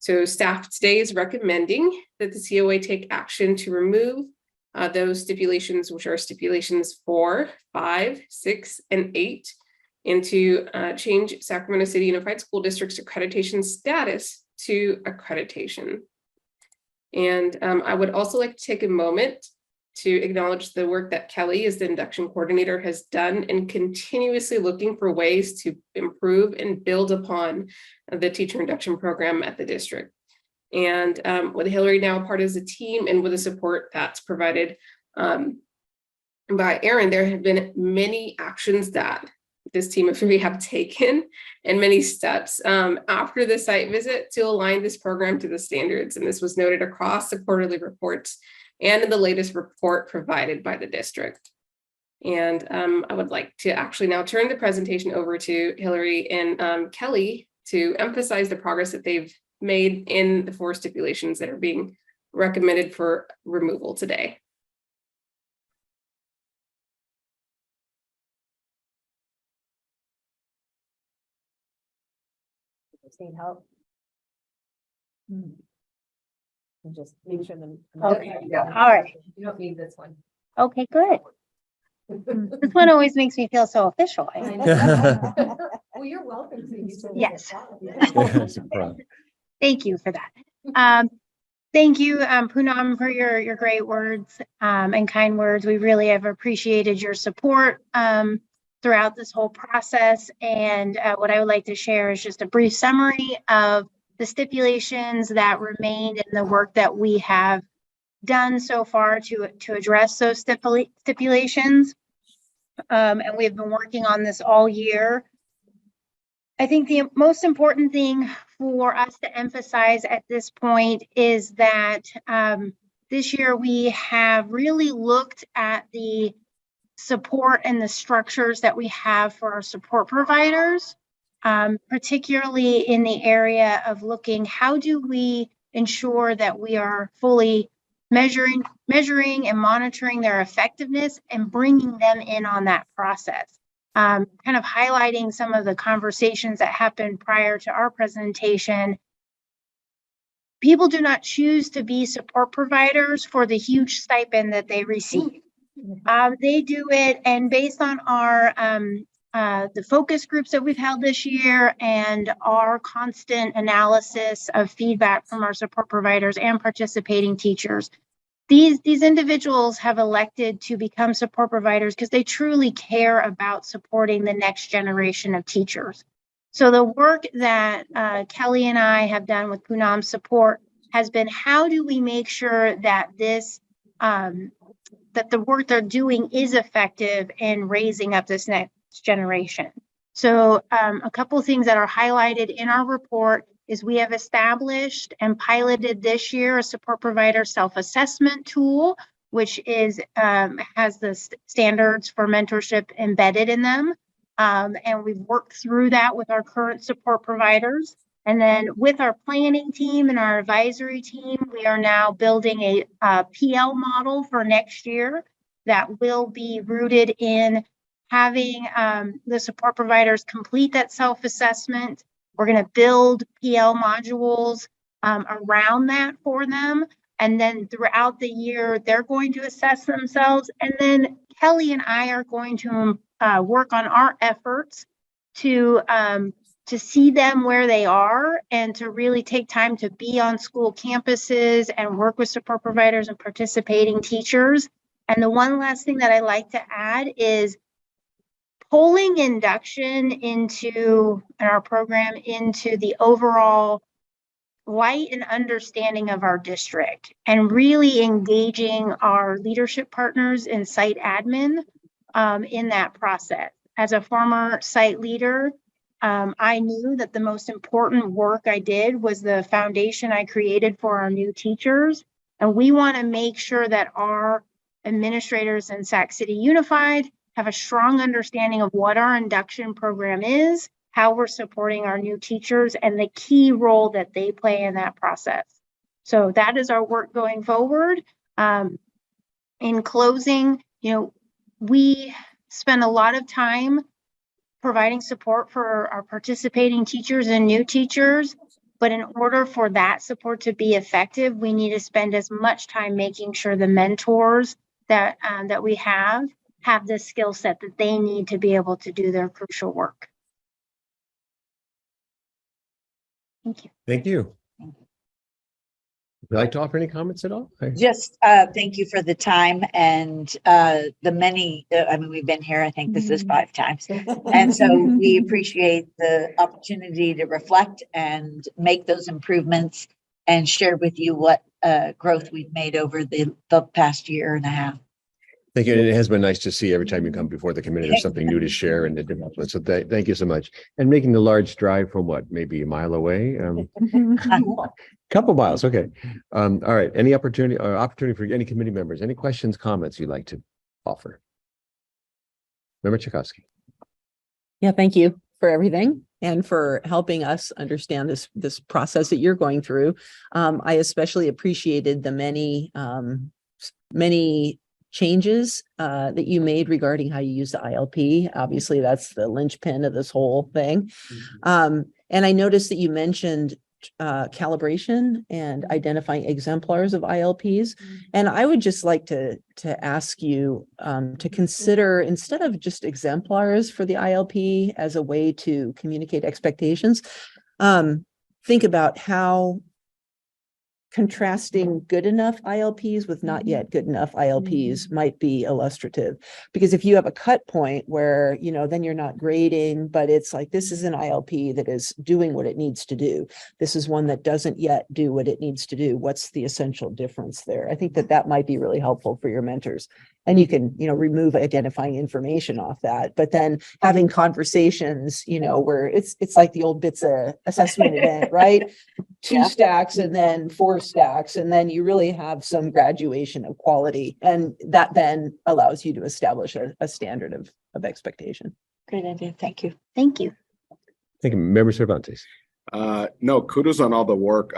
So staff today is recommending that the COA take action to remove those stipulations, which are stipulations 4, 5, 6, and 8, and to change Sacramento City Unified School District's accreditation status to accreditation. And I would also like to take a moment to acknowledge the work that Kelly, as the induction coordinator, has done in continuously looking for ways to improve and build upon the teacher induction program at the district. And with Hillary now a part of the team and with the support that's provided by Aaron, there have been many actions that this team of 3 have taken and many steps after the site visit to align this program to the standards. And this was noted across the quarterly reports and in the latest report provided by the district. And I would like to actually now turn the presentation over to Hillary and Kelly to emphasize the progress that they've made in the 4 stipulations that are being recommended for removal today. Need help? Just make sure them. Okay, All right. You don't need this one. Okay, good. This one always makes me feel so official. I know. Well, you're welcome to. Yes. It's a problem. Thank you for that. Thank you, Poonam, for your great words and kind words. We really have appreciated your support throughout this whole process. And what I would like to share is just a brief summary of the stipulations that remained in the work that we have done so far to address those stipulations. And we've been working on this all year. I think the most important thing for us to emphasize at this point is that this year we have really looked at the support and the structures that we have for our support providers, particularly in the area of looking, how do we ensure that we are fully measuring and monitoring their effectiveness and bringing them in on that process. Kind of highlighting some of the conversations that happened prior to our presentation. People do not choose to be support providers for the huge stipend that they receive. They do it, and based on our the focus groups that we've held this year and our constant analysis of feedback from our support providers and participating teachers, these individuals have elected to become support providers because they truly care about supporting the next generation of teachers. So the work that Kelly and I have done with Poonam's support has been, how do we make sure that this that the work they're doing is effective in raising up this next generation. So a couple of things that are highlighted in our report is we have established and piloted this year a support provider self-assessment tool, which is has the standards for mentorship embedded in them. And we've worked through that with our current support providers. And then with our planning team and our advisory team, we are now building a PL model for next year that will be rooted in having the support providers complete that self-assessment. We're going to build PL modules around that for them. And then throughout the year, they're going to assess themselves. And then Kelly and I are going to work on our efforts to see them where they are and to really take time to be on school campuses and work with support providers and participating teachers. And the one last thing that I like to add is pulling induction into our program into the overall light and understanding of our district and really engaging our leadership partners in site admin in that process. As a former site leader, I knew that the most important work I did was the foundation I created for our new teachers. And we want to make sure that our administrators in Sac City Unified have a strong understanding of what our induction program is, how we're supporting our new teachers, and the key role that they play in that process. So that is our work going forward. In closing, we spend a lot of time providing support for our participating teachers and new teachers. But in order for that support to be effective, we need to spend as much time making sure the mentors that we have the skill set that they need to be able to do their crucial work. Thank you. Thank you. Would you like to offer any comments at all? Just thank you for the time and the many, we've been here, I think this is 5 times. And so we appreciate the opportunity to reflect and make those improvements and share with you what growth we've made over the past year and a half. Thank you. And it has been nice to see every time you come before the committee, there's something new to share and the development. So thank you so much. And making the large drive from what, maybe a mile away? Couple miles. Okay. All right. Any opportunity for any committee members, any questions, comments you'd like to offer? Member Tchaikovsky. Yeah, thank you for everything. and for helping us understand this process that you're going through. I especially appreciated the many changes that you made regarding how you use the ILP. Obviously, that's the linchpin of this whole thing. And I noticed that you mentioned calibration and identifying exemplars of ILPs. And I would just like to ask you to consider, instead of just exemplars for the ILP as a way to communicate expectations, think about how contrasting good enough ILPs with not yet good enough ILPs might be illustrative. Because if you have a cut point where, then you're not grading, but it's like, this is an ILP that is doing what it needs to do. This is one that doesn't yet do what it needs to do. What's the essential difference there? I think that might be really helpful for your mentors. And you can, remove identifying information off that, but then having conversations, where it's like the old BITSA assessment event, right? 2 stacks and then 4 stacks, and then you really have some graduation of quality, and that then allows you to establish a standard of expectation. Great idea. Thank you. Thank you. Thank you, Member Cervantes. No, kudos on all the work.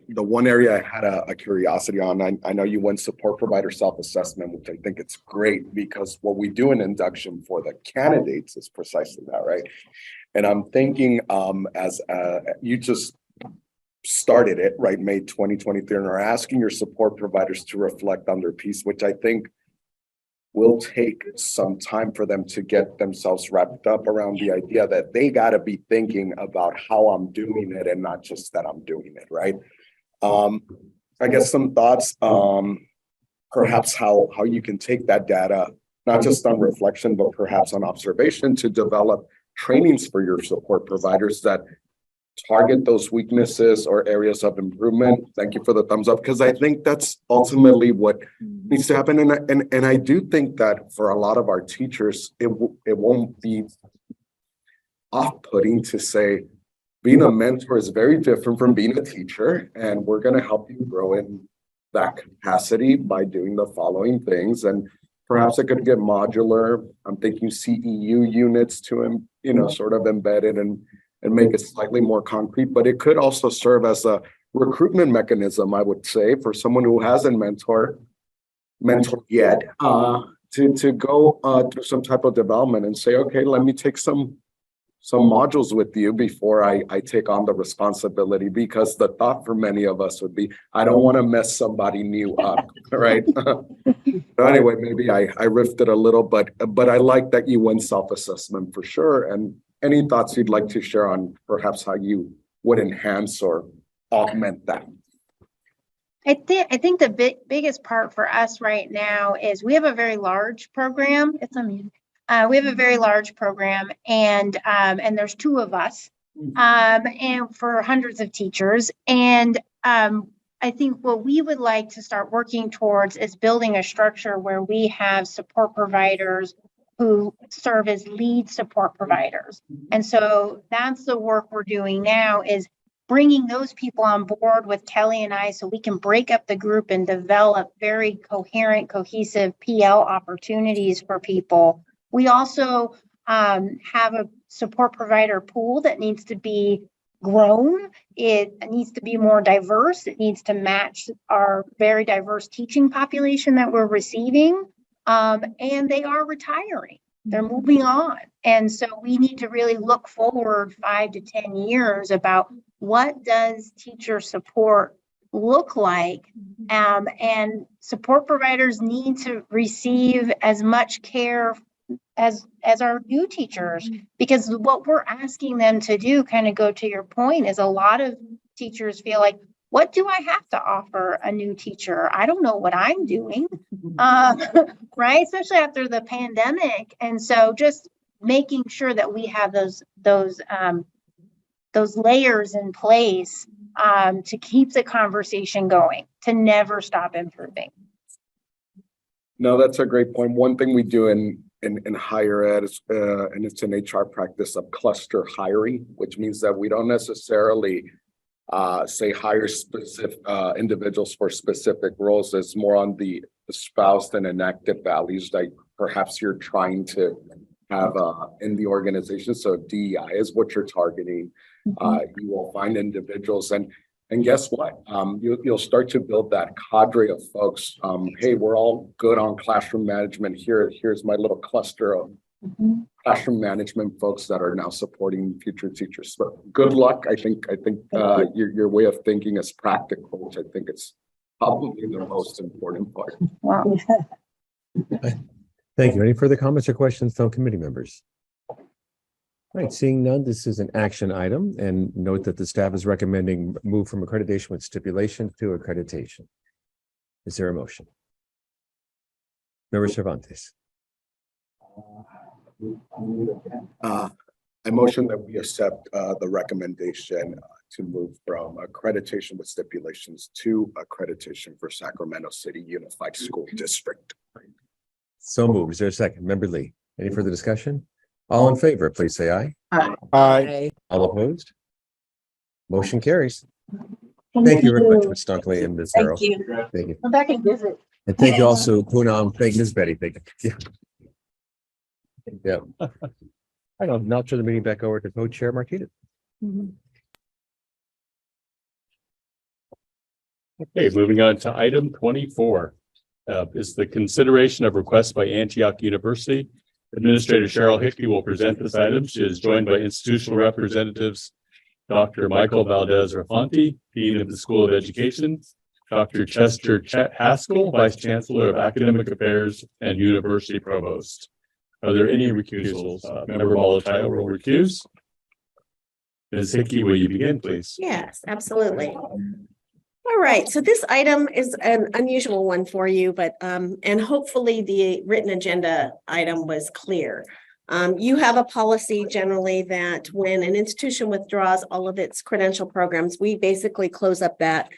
The one area I had a curiosity on, I know you went support provider self-assessment, which I think it's great, because what we do in induction for the candidates is precisely that, right? And I'm thinking, as you just started it, right, May 2023, and are asking your support providers to reflect on their piece, which I think will take some time for them to get themselves wrapped up around the idea that they got to be thinking about how I'm doing it and not just that I'm doing it, right? I guess some thoughts, perhaps how you can take that data, not just on reflection, but perhaps on observation, to develop trainings for your support providers that target those weaknesses or areas of improvement. Thank you for the thumbs up, because I think that's ultimately what needs to happen. And I do think that for a lot of our teachers, it won't be off-putting to say, being a mentor is very different from being a teacher, and we're going to help you grow in that capacity by doing the following things. And perhaps it could get modular. I'm thinking CEU units to, sort of embedded and make it slightly more concrete, but it could also serve as a recruitment mechanism, I would say, for someone who hasn't mentored yet, to go through some type of development and say, okay, let me take some modules with you before I take on the responsibility, because the thought for many of us would be, I don't want to mess somebody new up, right? But anyway, maybe I riffed it a little, but I like that you went self-assessment for sure. And any thoughts you'd like to share on perhaps how you would enhance or augment that? I think the biggest part for us right now is we have a very large program. It's on mute. We have a very large program, and there's 2 of us, and for hundreds of teachers. And I think what we would like to start working towards is building a structure where we have support providers who serve as lead support providers. And so that's the work we're doing now, is bringing those people on board with Kelly and I, so we can break up the group and develop very coherent, cohesive PL opportunities for people. We also have a support provider pool that needs to be grown. It needs to be more diverse. It needs to match our very diverse teaching population that we're receiving. And they are retiring. They're moving on. And so we need to really look forward 5 to 10 years about what does teacher support look like. And support providers need to receive as much care as our new teachers, because what we're asking them to do, kind of go to your point, is a lot of teachers feel like, what do I have to offer a new teacher? I don't know what I'm doing, right? Especially after the pandemic. And so just making sure that we have those layers in place to keep the conversation going, to never stop improving. No, that's a great point. One thing we do in higher ed is, and it's an HR practice of cluster hiring, which means that we don't necessarily say hire specific individuals for specific roles. It's more on the espoused and enacted values that perhaps you're trying to in the organization. So DEI is what you're targeting. You will find individuals and guess what? You'll start to build that cadre of folks. Hey, we're all good on classroom management. Here's my little cluster of classroom management folks that are now supporting future teachers. So good luck. I think your way of thinking is practical, which I think is probably the most important part. Wow. Thank you. Any further comments or questions from committee members? All right, seeing none, this is an action item, and note that the staff is recommending move from accreditation with stipulation to accreditation. Is there a motion? Member Cervantes. I motion that we accept the recommendation to move from accreditation with stipulations to accreditation for Sacramento City Unified School District. So moved. Is there a second? Member Lee. Any further discussion? All in favor, please say aye. Aye. All opposed? Motion carries. Thank you very much, Ms. Stockley and Ms. Harrell. Thank you. Thank you. Come back and visit. And thank you also, Poonam. Thank Ms. Betty. Thank you. Yeah. I don't now turn the meeting back over to Co-Chair Martinez. Okay, moving on to item 24. Is the consideration of requests by Antioch University. Administrator Cheryl Hickey will present this item. She is joined by institutional representatives, Dr. Michael Valdez-Rafanti, Dean of the School of Education, Dr. Chester Haskell, Vice Chancellor of Academic Affairs and University Provost. Are there any recusals? Member Malatayo will recuse. Ms. Hickey, will you begin, please? Yes, absolutely. All right, so this item is an unusual one for you, but and hopefully the written agenda item was clear. You have a policy generally that when an institution withdraws all of its credential programs, we basically close up that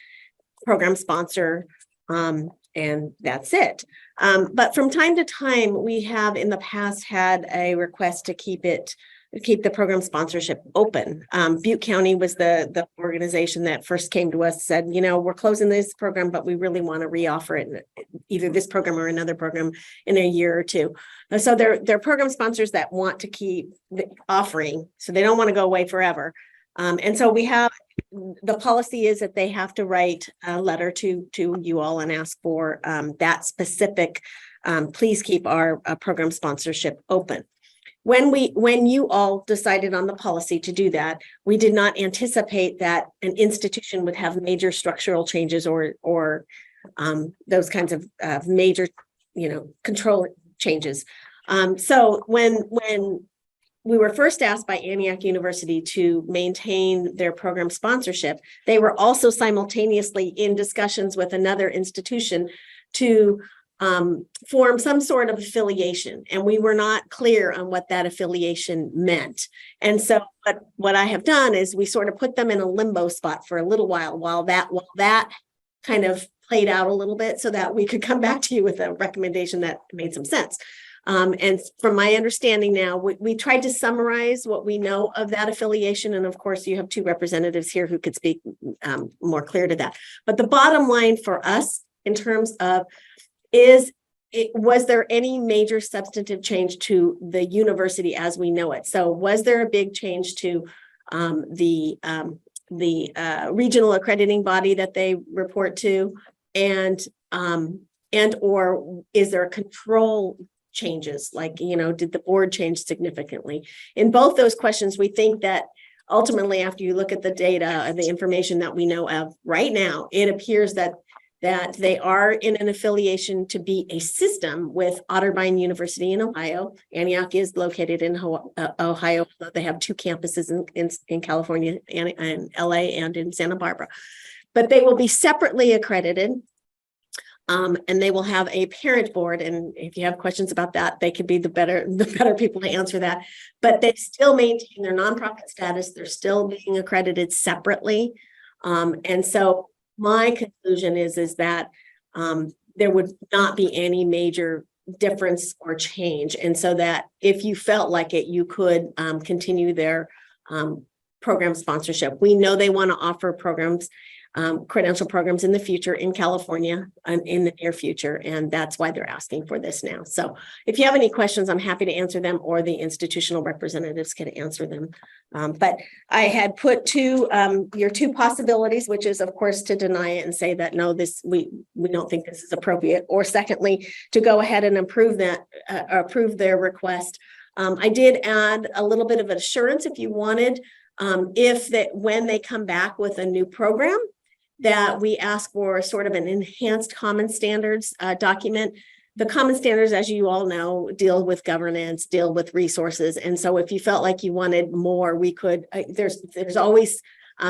program sponsor and that's it. But from time to time, we have in the past had a request to keep the program sponsorship open. Butte County was the organization that first came to us, said, you know, we're closing this program, but we really want to reoffer it, either this program or another program in a year or two. And so they're program sponsors that want to keep offering, so they don't want to go away forever. And so we have, the policy is that they have to write a letter to you all and ask for that specific, please keep our program sponsorship open. When you all decided on the policy to do that, we did not anticipate that an institution would have major structural changes or those kinds of major, control changes. So when we were first asked by Antioch University to maintain their program sponsorship, they were also simultaneously in discussions with another institution to form some sort of affiliation, and we were not clear on what that affiliation meant. And so what I have done is we sort of put them in a limbo spot for a little while that kind of played out a little bit, so that we could come back to you with a recommendation that made some sense. And from my understanding now, we tried to summarize what we know of that affiliation. And of course, you have two representatives here who could speak more clear to that. But the bottom line for us in terms of was there any major substantive change to the university as we know it? So was there a big change to the regional accrediting body that they report to, and or is there control changes, like, did the board change significantly? In both those questions, we think that ultimately, after you look at the data and the information that we know of right now, it appears that they are in an affiliation to be a system with Otterbein University in Ohio. Antioch is located in Ohio. They have two campuses in California, and in LA and in Santa Barbara. But they will be separately accredited. And they will have a parent board. And if you have questions about that, they could be the better people to answer that. But they still maintain their nonprofit status. They're still being accredited separately. And so my conclusion is that there would not be any major difference or change. And so that if you felt like it, you could continue their program sponsorship. We know they want to offer programs credential programs in the future in California and in the near future. And that's why they're asking for this now. So if you have any questions, I'm happy to answer them, or the institutional representatives can answer them. But I had put your two possibilities, which is of course to deny it and say that, no, we don't think this is appropriate. Or secondly, to go ahead and approve their request. I did add a little bit of assurance if you wanted, when they come back with a new program, that we ask for sort of an enhanced common standards document. The common standards, as you all know, deal with governance, deal with resources. And so if you felt like you wanted more, we could, there's always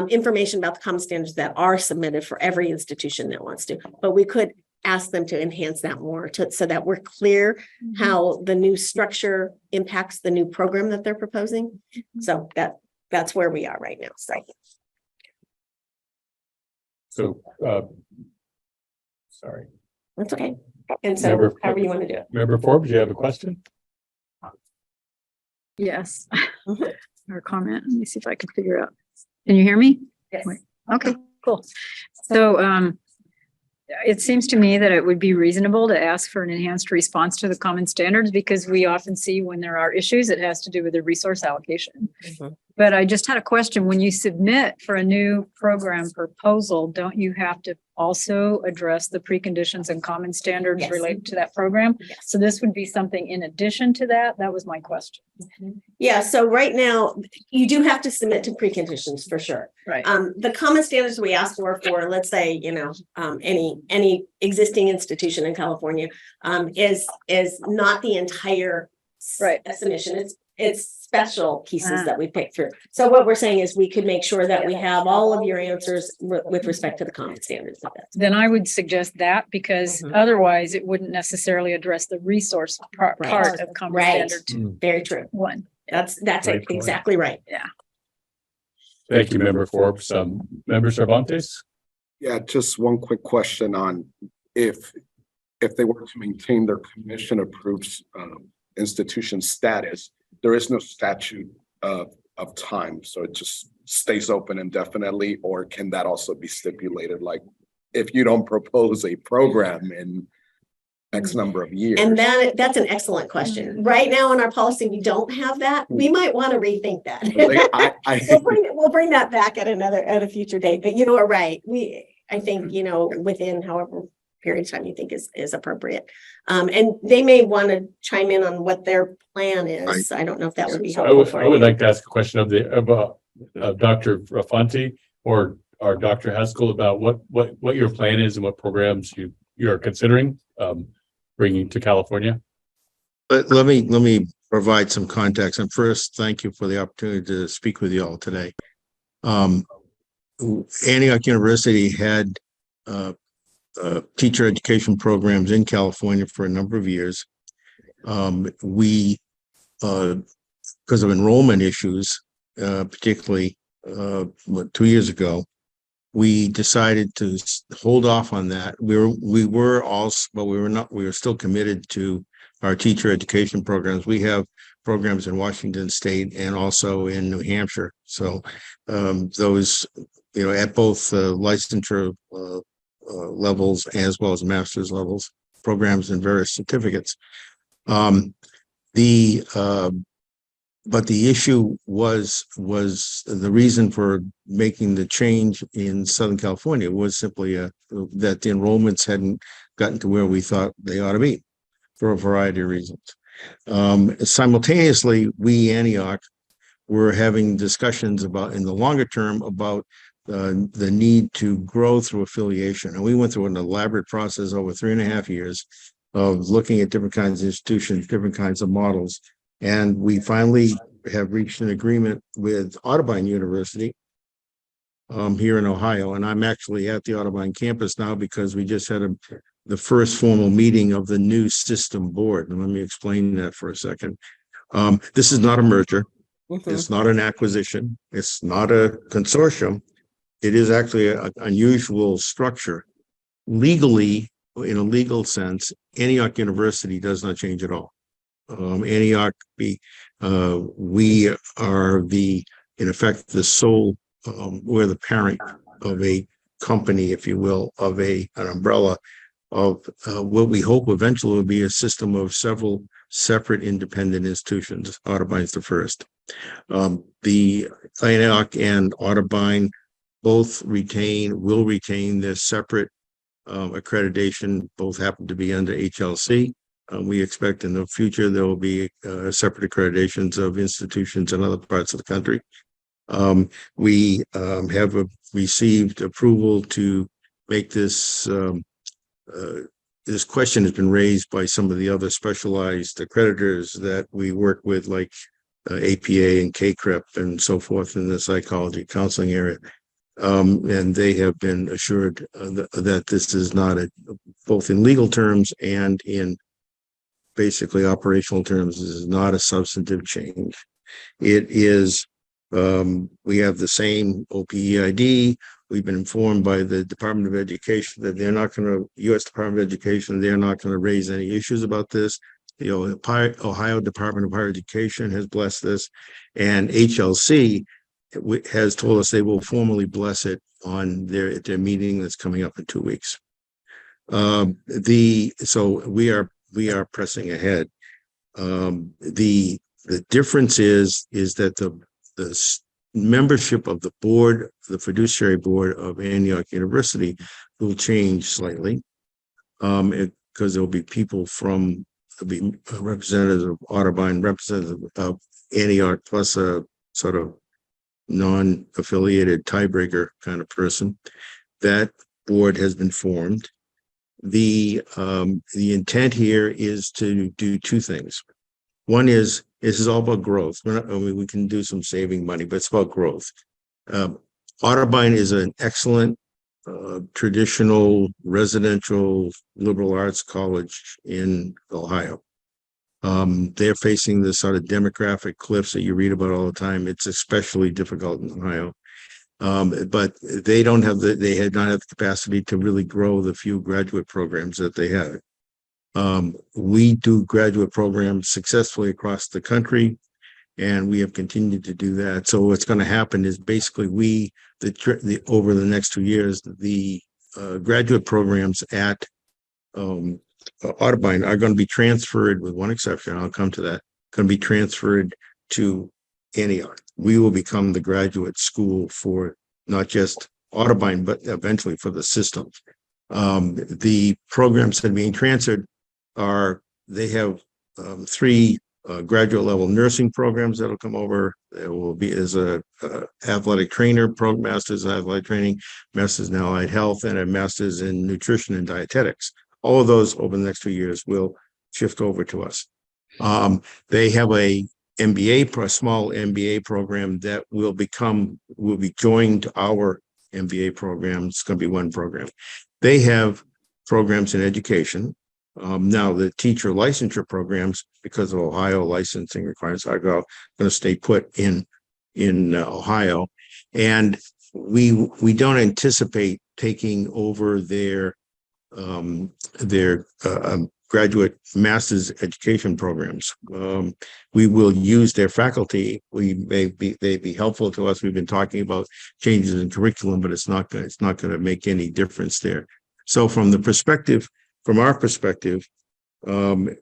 information about the common standards that are submitted for every institution that wants to, but we could ask them to enhance that more so that we're clear how the new structure impacts the new program that they're proposing. So that's where we are right now. So, sorry. That's okay. And so however you want to do it. Member Forbes, you have a question? Yes. Or comment. Let me see if I can figure out. Can you hear me? Yes. Okay, cool. So, it seems to me that it would be reasonable to ask for an enhanced response to the common standards, because we often see when there are issues, it has to do with the resource allocation. But I just had a question. When you submit for a new program proposal, don't you have to also address the preconditions and common standards related to that program? So this would be something in addition to that? That was my question. Yeah, so right now you do have to submit to preconditions for sure. Right. The common standards we ask for, let's say, any existing institution in California, is not the entire submission. It's special pieces that we pick through. So what we're saying is we could make sure that we have all of your answers with respect to the common standards. Then I would suggest that, because otherwise it wouldn't necessarily address the resource part of common standard two. Very true. One. That's exactly right. Yeah. Thank you, Member Forbes. Member Cervantes? Yeah, just one quick question on if they were to maintain their commission approved institution status, there is no statute of time, so it just stays open indefinitely, or can that also be stipulated? Like if you don't propose a program in X number of years? And that's an excellent question. Right now in our policy, we don't have that. We might want to rethink that. We'll bring that back at a future date, but you are right. I think, within however period of time you think is appropriate. And they may want to chime in on what their plan is. I don't know if that would be helpful. I would like to ask a question of Dr. Rafanti or Dr. Haskell about what your plan is and what programs you're considering bringing to California. Let me provide some context. And first, thank you for the opportunity to speak with you all today. Antioch University had teacher education programs in California for a number of years. We, because of enrollment issues, particularly 2 years ago, we decided to hold off on that. We were still committed to our teacher education programs. We have programs in Washington State and also in New Hampshire. So those, at both licensure levels as well as master's levels, programs and various certificates. But the issue was the reason for making the change in Southern California was simply that the enrollments hadn't gotten to where we thought they ought to be for a variety of reasons. Simultaneously, we, Antioch, were having discussions about, in the longer term, about the need to grow through affiliation. And we went through an elaborate process over 3.5 years of looking at different kinds of institutions, different kinds of models. And we finally have reached an agreement with Audubon University here in Ohio. And I'm actually at the Audubon campus now because we just had the first formal meeting of the new system board. And let me explain that for a second. This is not a merger. It's not an acquisition. It's not a consortium. It is actually an unusual structure. Legally, in a legal sense, Antioch University does not change at all. Antioch, we are in effect, the sole, we're the parent of a company, if you will, of an umbrella of what we hope eventually will be a system of several separate independent institutions. Otterbine's the first. The Antioch and Otterbine both will retain their separate accreditation. Both happen to be under HLC. We expect in the future there will be separate accreditations of institutions in other parts of the country. We have received approval to make this. This question has been raised by some of the other specialized accreditors that we work with, like APA and KCREP and so forth in the psychology counseling area. And they have been assured that this is not both in legal terms and in basically operational terms, this is not a substantive change. It is, we have the same OPEID. We've been informed by the Department of Education that they're not going to, U.S. Department of Education, they're not going to raise any issues about this. The Ohio Department of Higher Education has blessed this, and HLC has told us they will formally bless it on their meeting that's coming up in 2 weeks. So we are pressing ahead. The difference is that the membership of the board, the fiduciary board of Antioch University, will change slightly because there will be people from, there'll be representatives of Otterbine, representatives of Antioch, plus a sort of non-affiliated tiebreaker kind of person. That board has been formed. The intent here is to do two things. One is, this is all about growth. We can do some saving money, but it's about growth. Otterbine is an excellent traditional residential liberal arts college in Ohio. They're facing the sort of demographic cliffs that you read about all the time. It's especially difficult in Ohio. But they had not had the capacity to really grow the few graduate programs that they have. We do graduate programs successfully across the country, and we have continued to do that. So what's going to happen is basically over the next 2 years, the graduate programs at Otterbine are going to be transferred, with one exception, I'll come to that, going to be transferred to Antioch. We will become the graduate school for not just Otterbine, but eventually for the system. The programs that are being transferred they have 3 graduate level nursing programs that'll come over. There will be as a athletic trainer, master's in athletic training, master's in allied health, and a master's in nutrition and dietetics. All of those over the next 2 years will shift over to us. They have a small MBA program that will be joined to our MBA program. It's going to be one program. They have programs in education. Now the teacher licensure programs, because of Ohio licensing requirements, are going to stay put in Ohio, and we don't anticipate taking over their graduate master's education programs. We will use their faculty. They'd be helpful to us. We've been talking about changes in curriculum, but it's not going to make any difference there. So from our perspective, we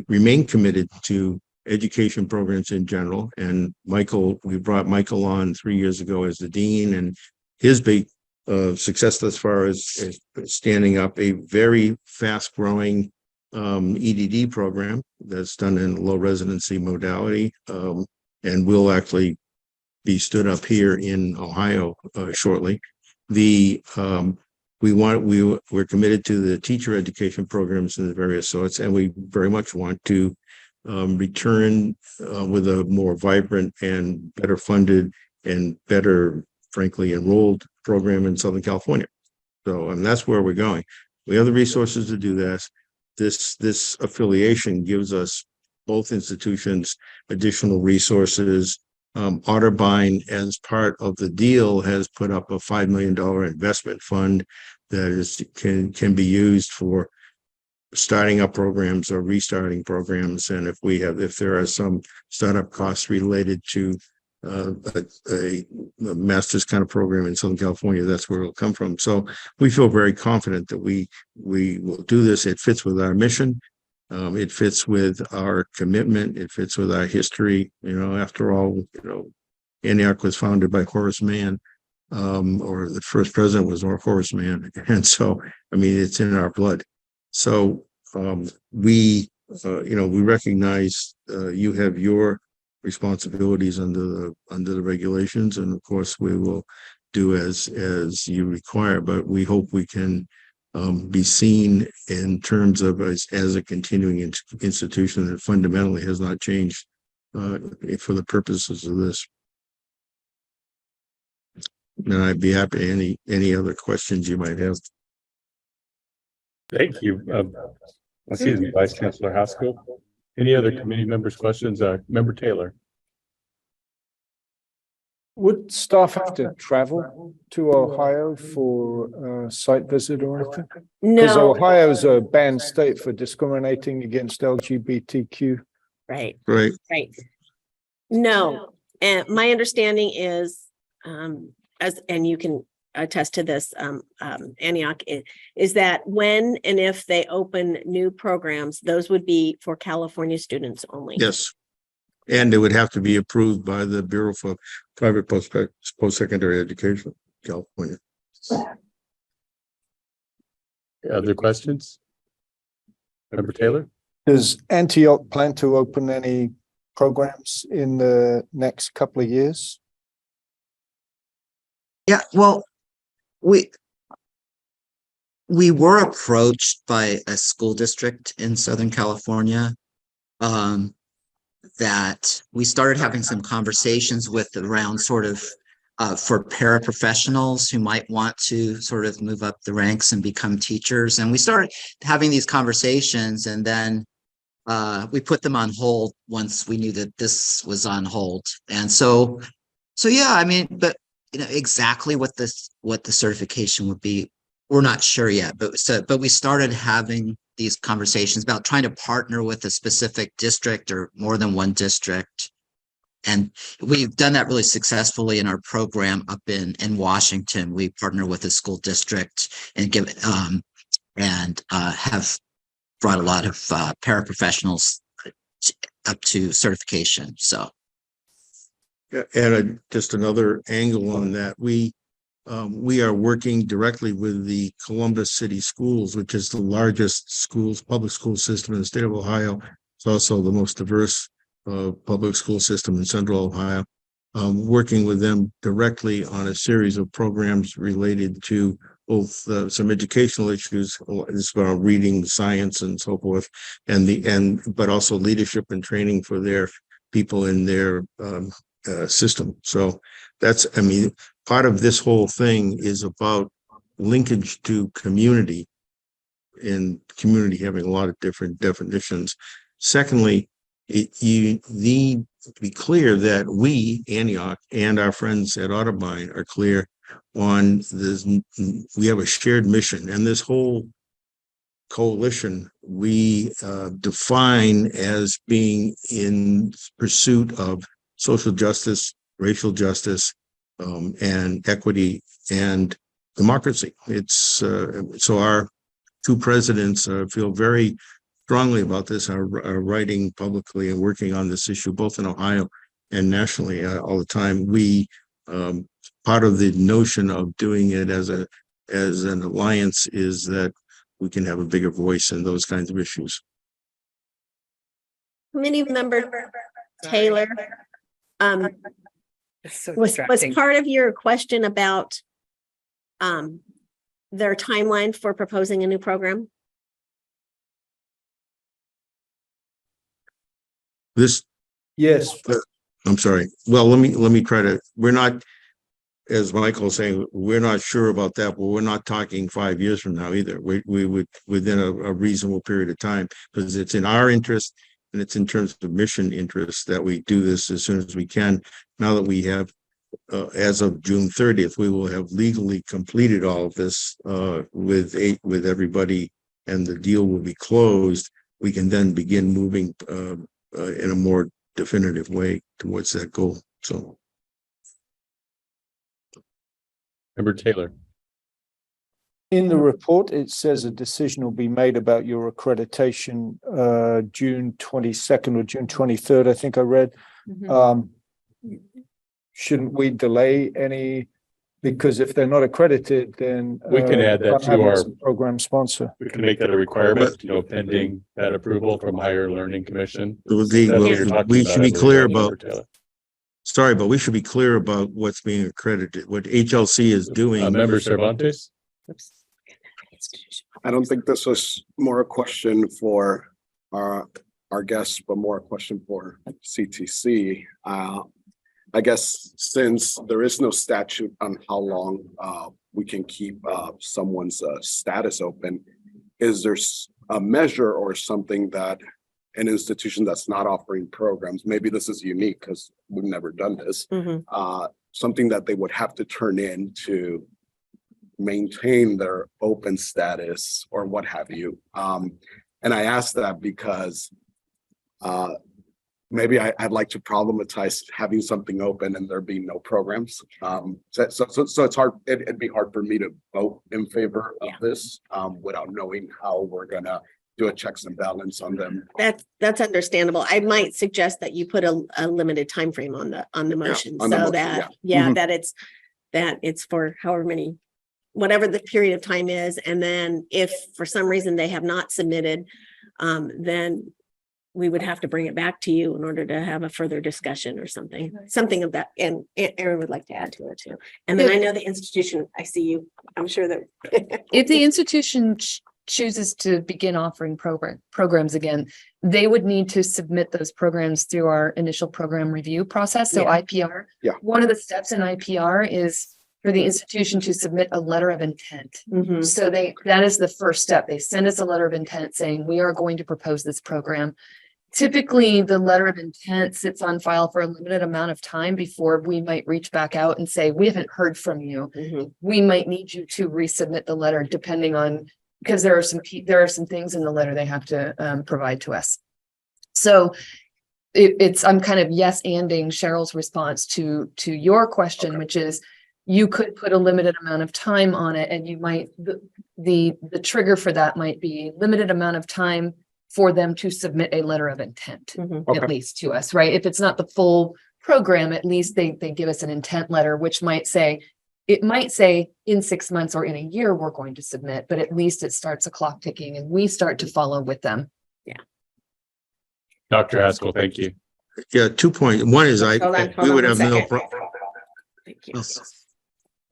remain committed to education programs in general. And we brought Michael on 3 years ago as the dean, and his big success as far as standing up a very fast-growing EDD program that's done in low residency modality, and will actually be stood up here in Ohio shortly. We're committed to the teacher education programs in the various sorts, and we very much want to return with a more vibrant and better funded and better, frankly, enrolled program in Southern California. So, and that's where we're going. We have the resources to do this. This affiliation gives us, both institutions, additional resources. Otterbine, as part of the deal, has put up a $5 million investment fund that can be used for starting up programs or restarting programs. And if there are some startup costs related to a master's kind of program in Southern California, that's where it'll come from. So we feel very confident that we will do this. It fits with our mission. It fits with our commitment. It fits with our history. After all, Antioch was founded by Horace Mann, or the first president was Horace Mann. And so, it's in our blood. So we recognize you have your responsibilities under the regulations, and of course we will do as you require, but we hope we can be seen in terms of as a continuing institution that fundamentally has not changed for the purposes of this. And I'd be happy to any other questions you might have. Thank you. Excuse me, Vice Chancellor Haskell. Any other committee members' questions? Member Taylor. Would staff have to travel to Ohio for a site visit or anything? Because No. Ohio's a banned state for discriminating against LGBTQ. Right. Right. No. And my understanding is, and you can attest to this, Antioch, is that when and if they open new programs, those would be for California students only. Yes. And it would have to be approved by the Bureau for Private Post-Secondary Education, California. Other questions? Member Taylor? Does Antioch plan to open any programs in the next couple of years? Yeah, well, we were approached by a school district in Southern California that we started having some conversations with around sort of for paraprofessionals who might want to sort of move up the ranks and become teachers. And we started having these conversations, and then we put them on hold once we knew that this was on hold. And so yeah, but exactly what the certification would be, we're not sure yet, but we started having these conversations about trying to partner with a specific district or more than one district. And we've done that really successfully in our program up in Washington. We partner with a school district and have brought a lot of paraprofessionals up to certification. So. Yeah, and just another angle on that, we are working directly with the Columbus City Schools, which is the largest public school system in the state of Ohio. It's also the most diverse public school system in central Ohio, working with them directly on a series of programs related to both some educational issues, reading, science, and so forth, but also leadership and training for their people in their system. So that's, part of this whole thing is about linkage to community, and community having a lot of different definitions. Secondly, you need to be clear that we, Antioch, and our friends at Audubon are clear on this. We have a shared mission, and this whole coalition we define as being in pursuit of social justice, racial justice, and equity and democracy. It's so our two presidents feel very strongly about this, are writing publicly and working on this issue, both in Ohio and nationally all the time. We part of the notion of doing it as an alliance is that we can have a bigger voice in those kinds of issues. Committee member Taylor, was part of your question about their timeline for proposing a new program? Yes. I'm sorry. Well, let me try to. We're not, as Michael's saying, we're not sure about that, but we're not talking 5 years from now either. We would within a reasonable period of time, because it's in our interest and it's in terms of mission interest that we do this as soon as we can. Now that we have, as of June 30th, we will have legally completed all of this with everybody, and the deal will be closed. We can then begin moving in a more definitive way towards that goal. So Member Taylor. In the report, it says a decision will be made about your accreditation June 22nd or June 23rd, I think I read. Shouldn't we delay any? Because if they're not accredited, then We can add that can't to have it our- as a program sponsor. We can make that a requirement, pending that approval from Higher Learning Commission. That's what you're talking We about, should I be believe, clear right, about, Member Taylor? sorry, but we should be clear about what's being accredited, what HLC is doing. Member Cervantes? I don't think this was more a question for our guests, but more a question for CTC. I guess since there is no statute on how long we can keep someone's status open, is there a measure or something that an institution that's not offering programs, maybe this is unique because we've never done this, something that they would have to turn in to maintain their open status or what have you? And I ask that because maybe I'd like to problematize having something open and there being no programs. So it's hard, it'd be hard for me to vote in favor of this without knowing how we're gonna do a checks and balance on them. That's understandable. I might suggest that you put a limited time frame on the motion, on the so motion, that, yeah. that it's for however many, whatever the period of time is. And then if for some reason they have not submitted, then we would have to bring it back to you in order to have a further discussion or something of that. And Erin would like to add to it too. And then I know the institution, I see you, I'm sure that. If the institution chooses to begin offering programs again, they would need to submit those programs through our initial program review process. So IPR. Yeah. One of the steps in IPR is for the institution to submit a letter of intent. So that is the first step. They send us a letter of intent saying, we are going to propose this program. Typically, the letter of intent sits on file for a limited amount of time before we might reach back out and say, we haven't heard from you. We might need you to resubmit the letter depending on, because there are some things in the letter they have to provide to us. So I'm kind of yes-anding Cheryl's response to your question, which is you could put a limited amount of time on it, and you might, the trigger for that might be limited amount of time for them to submit a letter of intent, at least to us, right? If it's not the full program, at least they give us an intent letter, which might say, it might say in 6 months or in a year, we're going to submit, but at least it starts a clock ticking and we start to follow with them. Yeah. Dr. Haskell, thank you. Yeah, 2 points. One is we would have no problem. Thank you.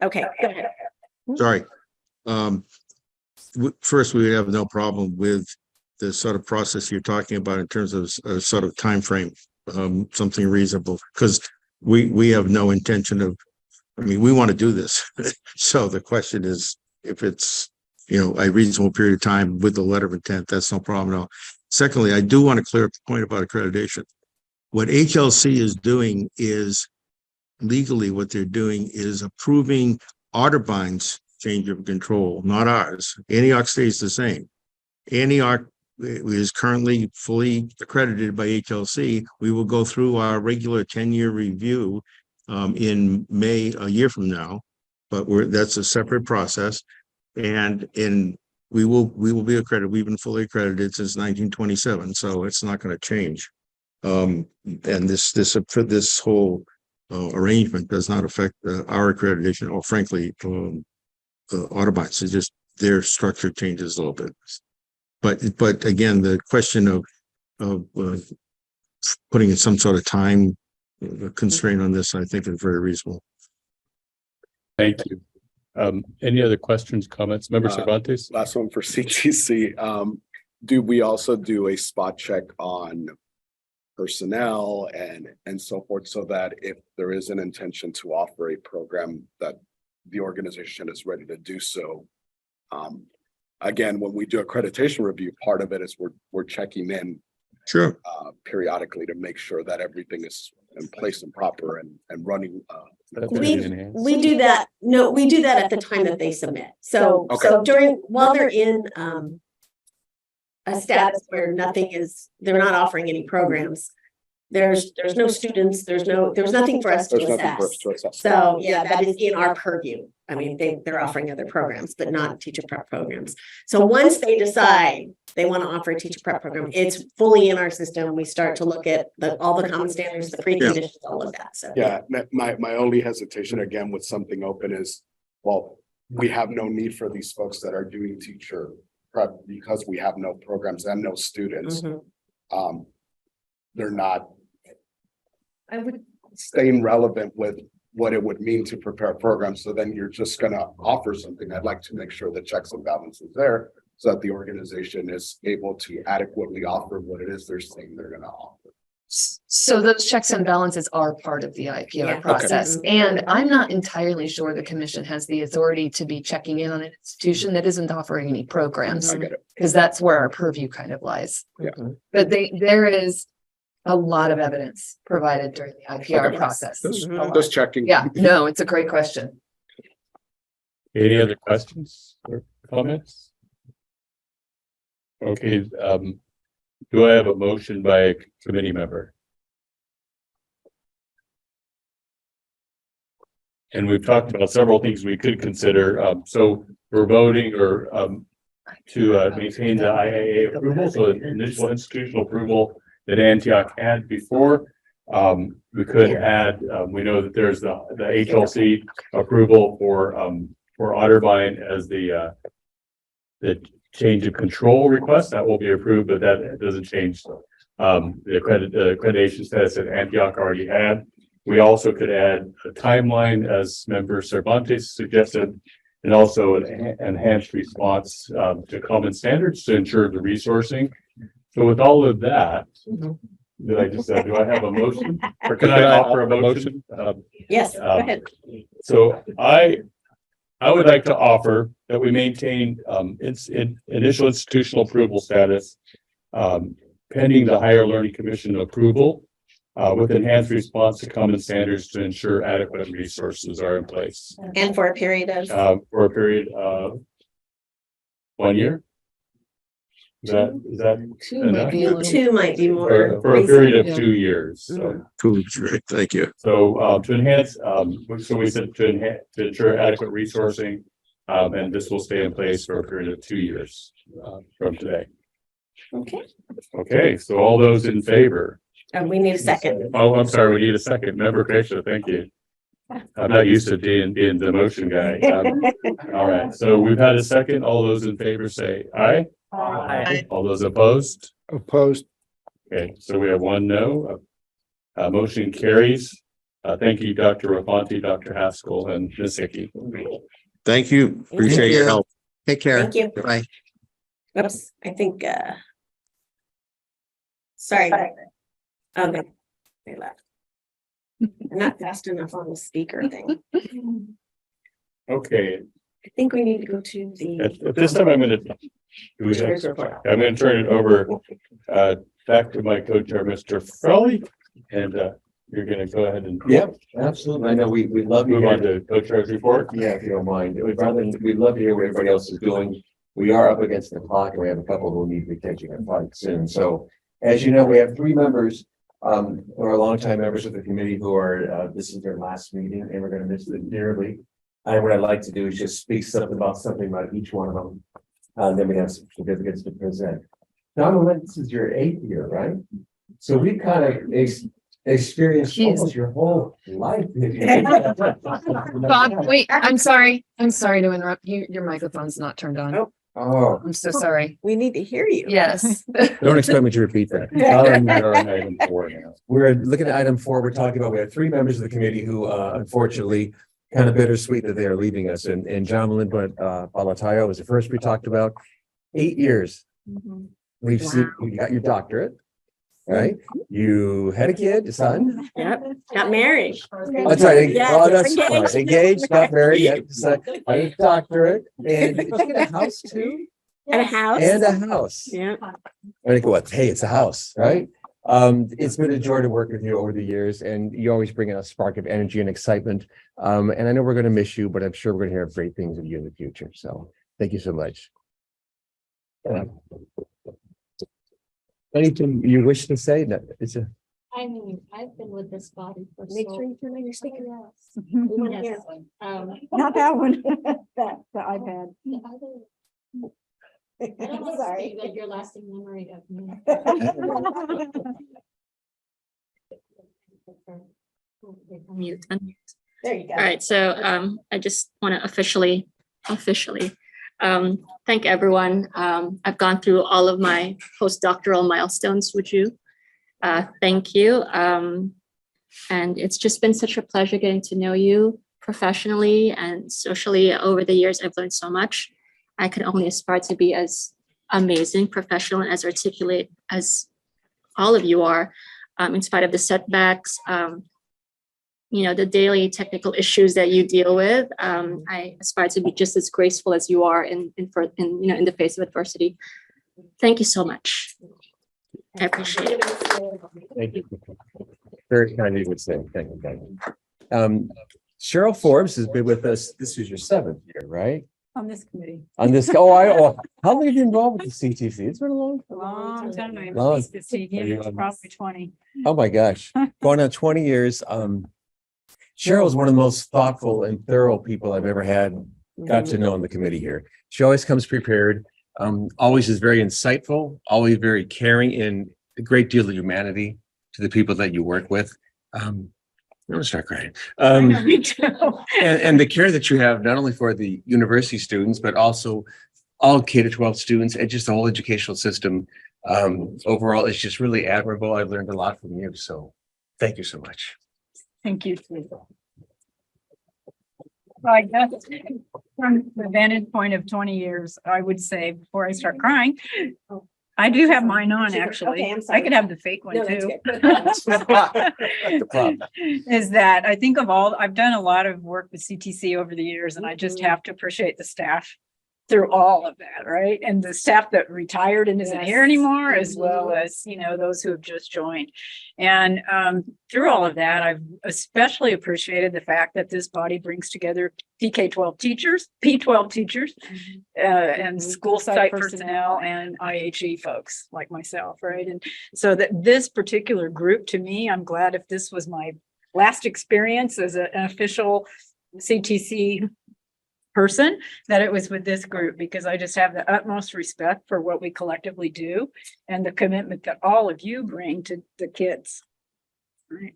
Okay, go ahead. Sorry. First, we would have no problem with the sort of process you're talking about in terms of a sort of time frame, something reasonable, because we have no intention of, I mean, we want to do this. So the question is, if it's, a reasonable period of time with the letter of intent, that's no problem at all. Secondly, I do want to clear up the point about accreditation. What HLC is doing is legally what they're doing is approving Otterbine's change of control, not ours. Antioch stays the same. Antioch is currently fully accredited by HLC. We will go through our regular 10-year review in May, a year from now, but that's a separate process. And we will be accredited. We've been fully accredited since 1927, so it's not going to change. And this whole arrangement does not affect our accreditation, or frankly, Otterbine's. It's just their structure changes a little bit. But again, the question of putting in some sort of time constraint on this, I think, is very reasonable. Thank you. Any other questions, comments? Member Cervantes? Last one for CTC. Do we also do a spot check on personnel and so forth, so that if there is an intention to offer a program, that the organization is ready to do so? Again, when we do accreditation review, part of it is we're checking in periodically to make sure that everything is in place and proper and running. We do that. No, we do that at the time that they submit. So while they're in a status where they're not offering any programs, there's no students, there's nothing for us to There's nothing for us assess. to assess. So, yeah, that is in our purview. I mean, they're offering other programs, but not teacher prep programs. So once they decide they want to offer a teacher prep program, it's fully in our system. We start to look at all the common standards, the preconditions, all of that. So Yeah, my only hesitation again with something open is, well, we have no need for these folks that are doing teacher prep because we have no programs and no students. They're not I would staying relevant with what it would mean to prepare programs. So then you're just gonna offer something. I'd like to make sure the checks and balances there so that the organization is able to adequately offer what it is they're saying they're gonna offer. So those checks and balances are part of the IPR Yeah. process. Okay. And I'm not entirely sure the commission has the authority to be checking in on an institution that isn't offering any programs. I get it. Because that's where our purview kind of lies. Yeah. But there is a lot of evidence provided during the IPR Okay. process. Just checking. Yeah, no, it's a great question. Any other questions or comments? Okay, do I have a motion by a committee member? And we've talked about several things we could consider. So we're voting or to maintain the IAA approval, so initial institutional approval that Antioch had before. We could add, we know that there's the HLC approval for Otterbein as the change of control request that will be approved, but that doesn't change the accreditation status that Antioch already had. We also could add a timeline as member Cervantes suggested, and also an enhanced response to common standards to ensure the resourcing. So with all of that, did I just, do I have a motion? Or can I offer a motion? yes, go ahead. So I would like to offer that we maintain initial institutional approval status pending the Higher Learning Commission approval with enhanced response to common standards to ensure adequate resources are in place. And for a period of For a period of 1 year? Is that Two might be a little. two might be more. for a period reasonable. of 2 years? So. Cool, great, thank you. So to enhance, so we said to ensure adequate resourcing, and this will stay in place for a period of 2 years from today. Okay, Okay, so all those in favor? we need a second. Oh, I'm sorry, we need a second. Member Kreischer, thank you. I'm not used to being the motion guy. All right, so we've had a second. All those in favor say aye. Aye. All those opposed? Opposed. Okay, so we have 1 no. Motion carries. Thank you, Dr. Rafanti, Dr. Haskell, and Ms. Hickey. Thank you, appreciate your help. Take care. Thank you. Bye. Oops, I think, sorry. Okay, they left. I'm not fast enough on the speaker thing. Okay, I think we need to go to the. at this time, I'm gonna Chair's report. I'm gonna turn it over back to my co-chair, Mr. Froley, and you're gonna go ahead and Yep, absolutely. I know we'd love to move on hear, to co-chair's report. yeah, if you don't mind. We'd love to hear what everybody else is doing. We are up against the clock and we have a couple who need to be catching a flight soon. So as you know, we have 3 members who are longtime members of the committee who are, this is their last meeting and we're gonna miss them dearly. And what I'd like to do is just speak something about each one of them. Then we have some certificates to present. Donald, this is your 8th year, right? So we kind of experienced almost your whole life. Bob, wait, I'm sorry to interrupt you. Your microphone's not turned on. Oh, I'm so sorry. We need to hear you. Yes. don't expect me to repeat that. We're on item 4 now. We're looking at item 4. We're talking about, we have 3 members of the committee who, unfortunately, kind of bittersweet that they are leaving us. And John Balatayo was the first we talked about. 8 years. We've seen, you got your doctorate, right? You had a kid, a son. Yep, got married. That's right. Yeah, Oh, that's engaged. right. Engaged, got married, got a son, got a doctorate, and did you get a house too? And a house. And a house. Yeah. I think what? Hey, it's a house, right? It's been a joy to work with you over the years, and you always bring a spark of energy and excitement. And I know we're going to miss you, but I'm sure we're going to hear great things of you in the future. So thank you so much. Anything you wish to say? No, it's a. I mean, I've been with this body for Make sure you turn on your speaker. Yes. We wanna Yes. hear. Not that one, the iPad. The other. I don't want to Sorry. say that your lasting memory of me. Unmute, unmute. There you go. All right, so I just want to officially thank everyone. I've gone through all of my postdoctoral milestones with you. Thank you. And it's just been such a pleasure getting to know you professionally and socially over the years. I've learned so much. I can only aspire to be as amazing, professional, and as articulate as all of you are, in spite of the setbacks, the daily technical issues that you deal with. I aspire to be just as graceful as you are in the face of adversity. Thank you so much. I appreciate it. Thank you. Very kind of you would say. Thank you. Cheryl Forbes has been with us. This is your 7th year, right? On this committee. On this, how long have you been involved with the CTC? It's been a long time. Long time. Long. Probably 20. Oh my gosh, going on 20 years. Cheryl is one of the most thoughtful and thorough people I've ever got to know in the committee here. She always comes prepared, always is very insightful, always very caring, and a great deal of humanity to the people that you work with. I'm gonna start crying. Me too. And the care that you have not only for the university students, but also all K-12 students and just the whole educational system. Overall, it's just really admirable. I've learned a lot from you. So thank you so much. Thank you. Well, I guess from the vantage point of 20 years, I would say before I start crying, I do have mine on, actually. Okay, I'm sorry. I could have the fake one No, that's too. The Is that I think I've done a lot of work with CTC over the years, and I just have to appreciate the staff through all of that, right? And the staff that retired and isn't here anymore, as well as, those who have just joined. And through all of that, I've especially appreciated the fact that this body brings together PK-12 teachers, P-12 teachers, and school site personnel and IHE folks like myself, right? And so that this particular group, to me, I'm glad if this was my last experience as an official CTC person, that it was with this group, because I just have the utmost respect for what we collectively do and the commitment that all of you bring to the kids. Right.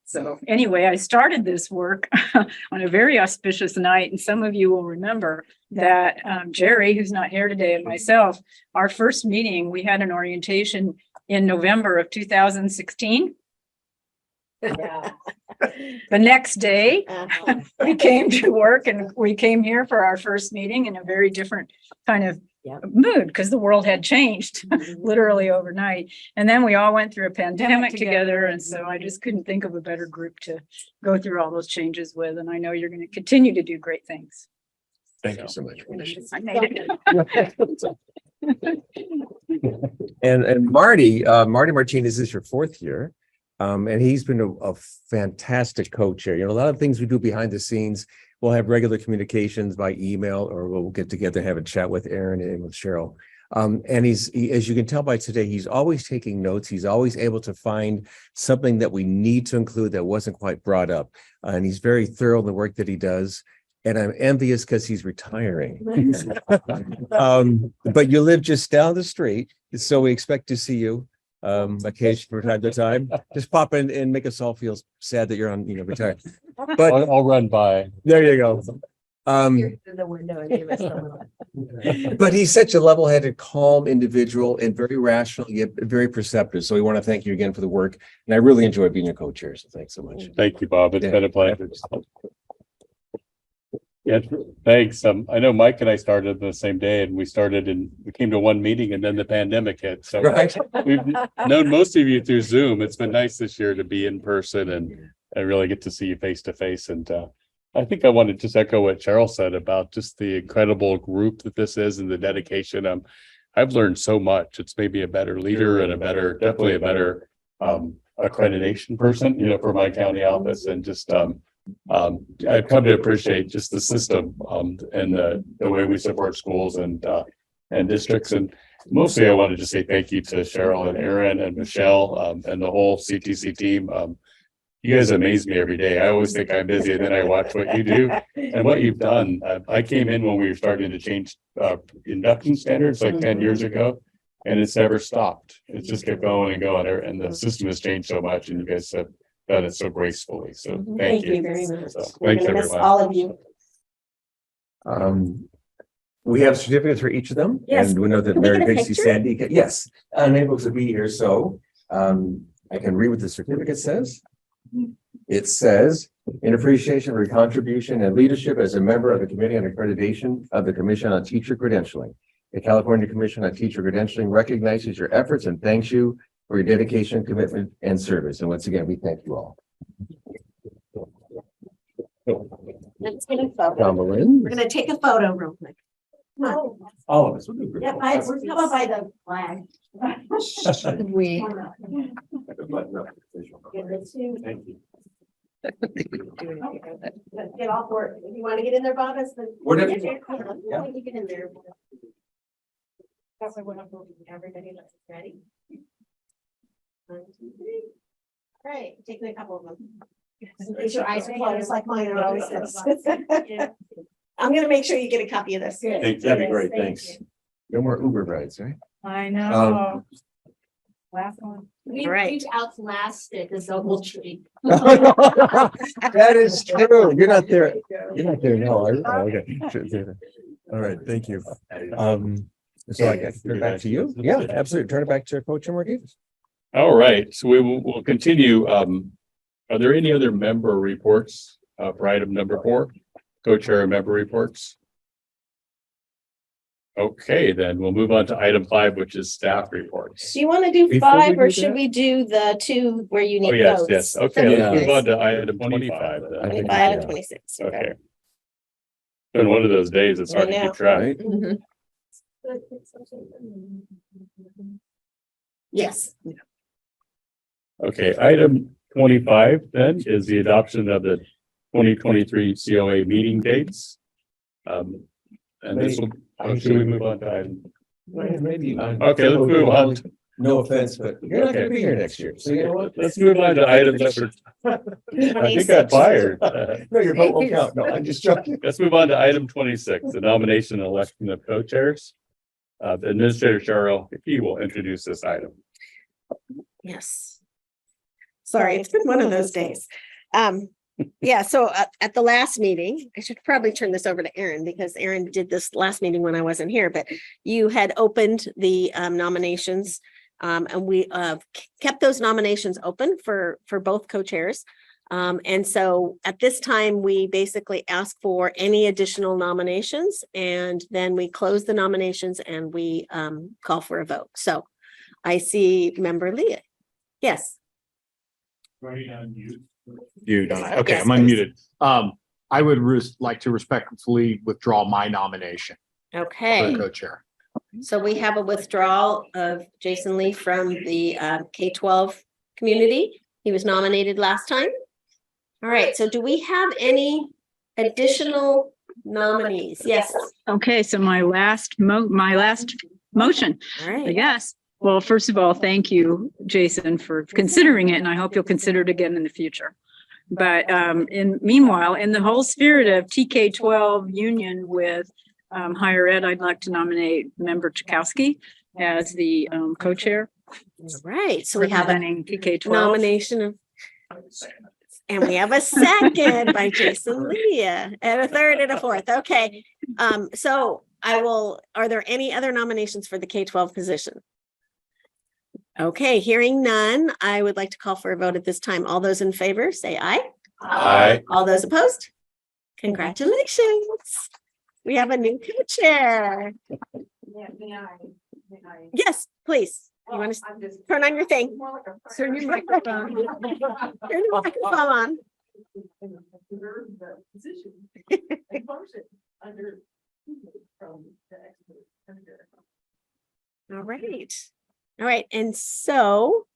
So anyway, I started this work on a very auspicious night, and some of you will remember that Jerry, who's not here today, and myself, our first meeting, we had an orientation in November of 2016. Yeah. The next day, we came to work and we came here for our first meeting in a very different kind of mood, because the world had changed literally overnight. And then we all went through a pandemic together. And so I just couldn't think of a better group to go through all those changes with. And I know you're going to continue to do great things. Thank you so much. I made it. And Marty Martinez is your 4th year. And he's been a fantastic co-chair. A lot of things we do behind the scenes. We'll have regular communications by email, or we'll get together, have a chat with Aaron and with Cheryl. And he, as you can tell by today, he's always taking notes. He's always able to find something that we need to include that wasn't quite brought up. And he's very thorough in the work that he does. And I'm envious because he's retiring. But you live just down the street, so we expect to see you occasion from time to time. Just pop in and make us all feel sad that you're retired. But I'll run by. There you go. But he's such a level-headed, calm individual and very rational, yet very perceptive. So we want to thank you again for the work. And I really enjoyed being your co-chair. So thanks so much. Thank you, Bob. It's been a pleasure. Yeah, thanks. I know Mike and I started the same day, and we came to one meeting, and then the pandemic hit. So we've known most of you through Zoom. It's been nice this year to be in person and really get to see you face to face. And I think I want to just echo what Cheryl said about just the incredible group that this is and the dedication. I've learned so much. It's made me a better leader and definitely a better accreditation person, for my county office, and just I've come to appreciate just the system and the way we support schools and districts. And mostly I wanted to say thank you to Cheryl and Aaron and Michelle, and the whole CTC team. You guys amaze me every day. I always think I'm busy, and then I watch what you do and what you've done. I came in when we were starting to change induction standards like 10 years ago, and it's never stopped. It's just kept going and going, and the system has changed so much, and you guys have done it so gracefully. So thank you very much. So, We're thanks gonna miss everyone. all of you. We have certificates for each of them. Yes. And we know that Can we Mary get a Bixby picture? Sandy, yes, unable to be here, so I can read what the certificate says. It says, in appreciation for your contribution and leadership as a member of the Committee on Accreditation of the Commission on Teacher Credentialing. The California Commission on Teacher Credentialing recognizes your efforts and thanks you for your dedication, commitment, and service. And once again, we thank you all. Let's get a photo. Kamala. We're gonna take a photo real quick. Come on. All of us. We'll do a group Yeah, photo. we're coming by the flag. We. Thank you. Let's get off work. If you want to get in there, Bob, as the. Whatever. Yeah. You get in there. Everybody looks ready. 1, 2, 3. All right, taking a couple of them. Make sure your eyes are closed like mine are always. I'm gonna make sure you get a copy of this. Thanks, that'd be great, thanks. No more Uber rides, right? I know. Last one. All right. We've outlasted the double tree. That is true. You're not there. You're not there now, are you? Oh, okay. All right, thank you. So I guess turn it back to you. Yeah, absolutely. Turn it back to Coach Marquez. All right, so we'll continue. Are there any other member reports for item number 4? Co-chair member reports. Okay, then we'll move on to item 5, which is staff reports. Do you want to do Before we 5 do or should that- we do the 2 where you Oh, need yes, votes? yes. Okay, let's move on to item 25. then. 25 and 26. Okay. Been one of those days, it's hard to keep track. Mhm. Yes. Okay, item 25 then is the adoption of the 2023 COA meeting dates. And this will, should we move on to item? Maybe. Okay, let's move on. No offense, but you're not gonna be here next year. So you know what? Let's move on to item number. I think I'm fired. No, your vote won't count. No, I'm just joking. Let's move on to item 26, the nomination and election of co-chairs. Administrator Cheryl, if you will introduce this item. Yes. Sorry, it's been one of those days. Yeah, so at the last meeting, I should probably turn this over to Aaron because Aaron did this last meeting when I wasn't here, but you had opened the nominations. And we kept those nominations open for both co-chairs. And so at this time, we basically ask for any additional nominations and then we close the nominations and we call for a vote. So I see member Leah. Yes. You don't, okay, Yes, I'm unmuted. I would like to respectfully withdraw my nomination for Okay. the co-chair. So we have a withdrawal of Jason Lee from the K-12 community. He was nominated last time. All right, so do we have any additional nominees? Yes. Okay, so my last motion, All I right. guess. Well, first of all, thank you, Jason, for considering it, and I hope you'll consider it again in the future. But meanwhile, in the whole spirit of TK-12 union with higher ed, I'd like to nominate member Chakowski as the co-chair. All right, so we have a representing TK-12. nomination of, and we have a second by Jason Leah, and a third and a fourth. Okay. So are there any other nominations for the K-12 position? Okay, hearing none, I would like to call for a vote at this time. All those in favor, say aye. Aye. All those opposed? Congratulations. We have a new co-chair. Yes, please. You want to turn on your thing? Turn your microphone. Turn your microphone on. All right. All right. And so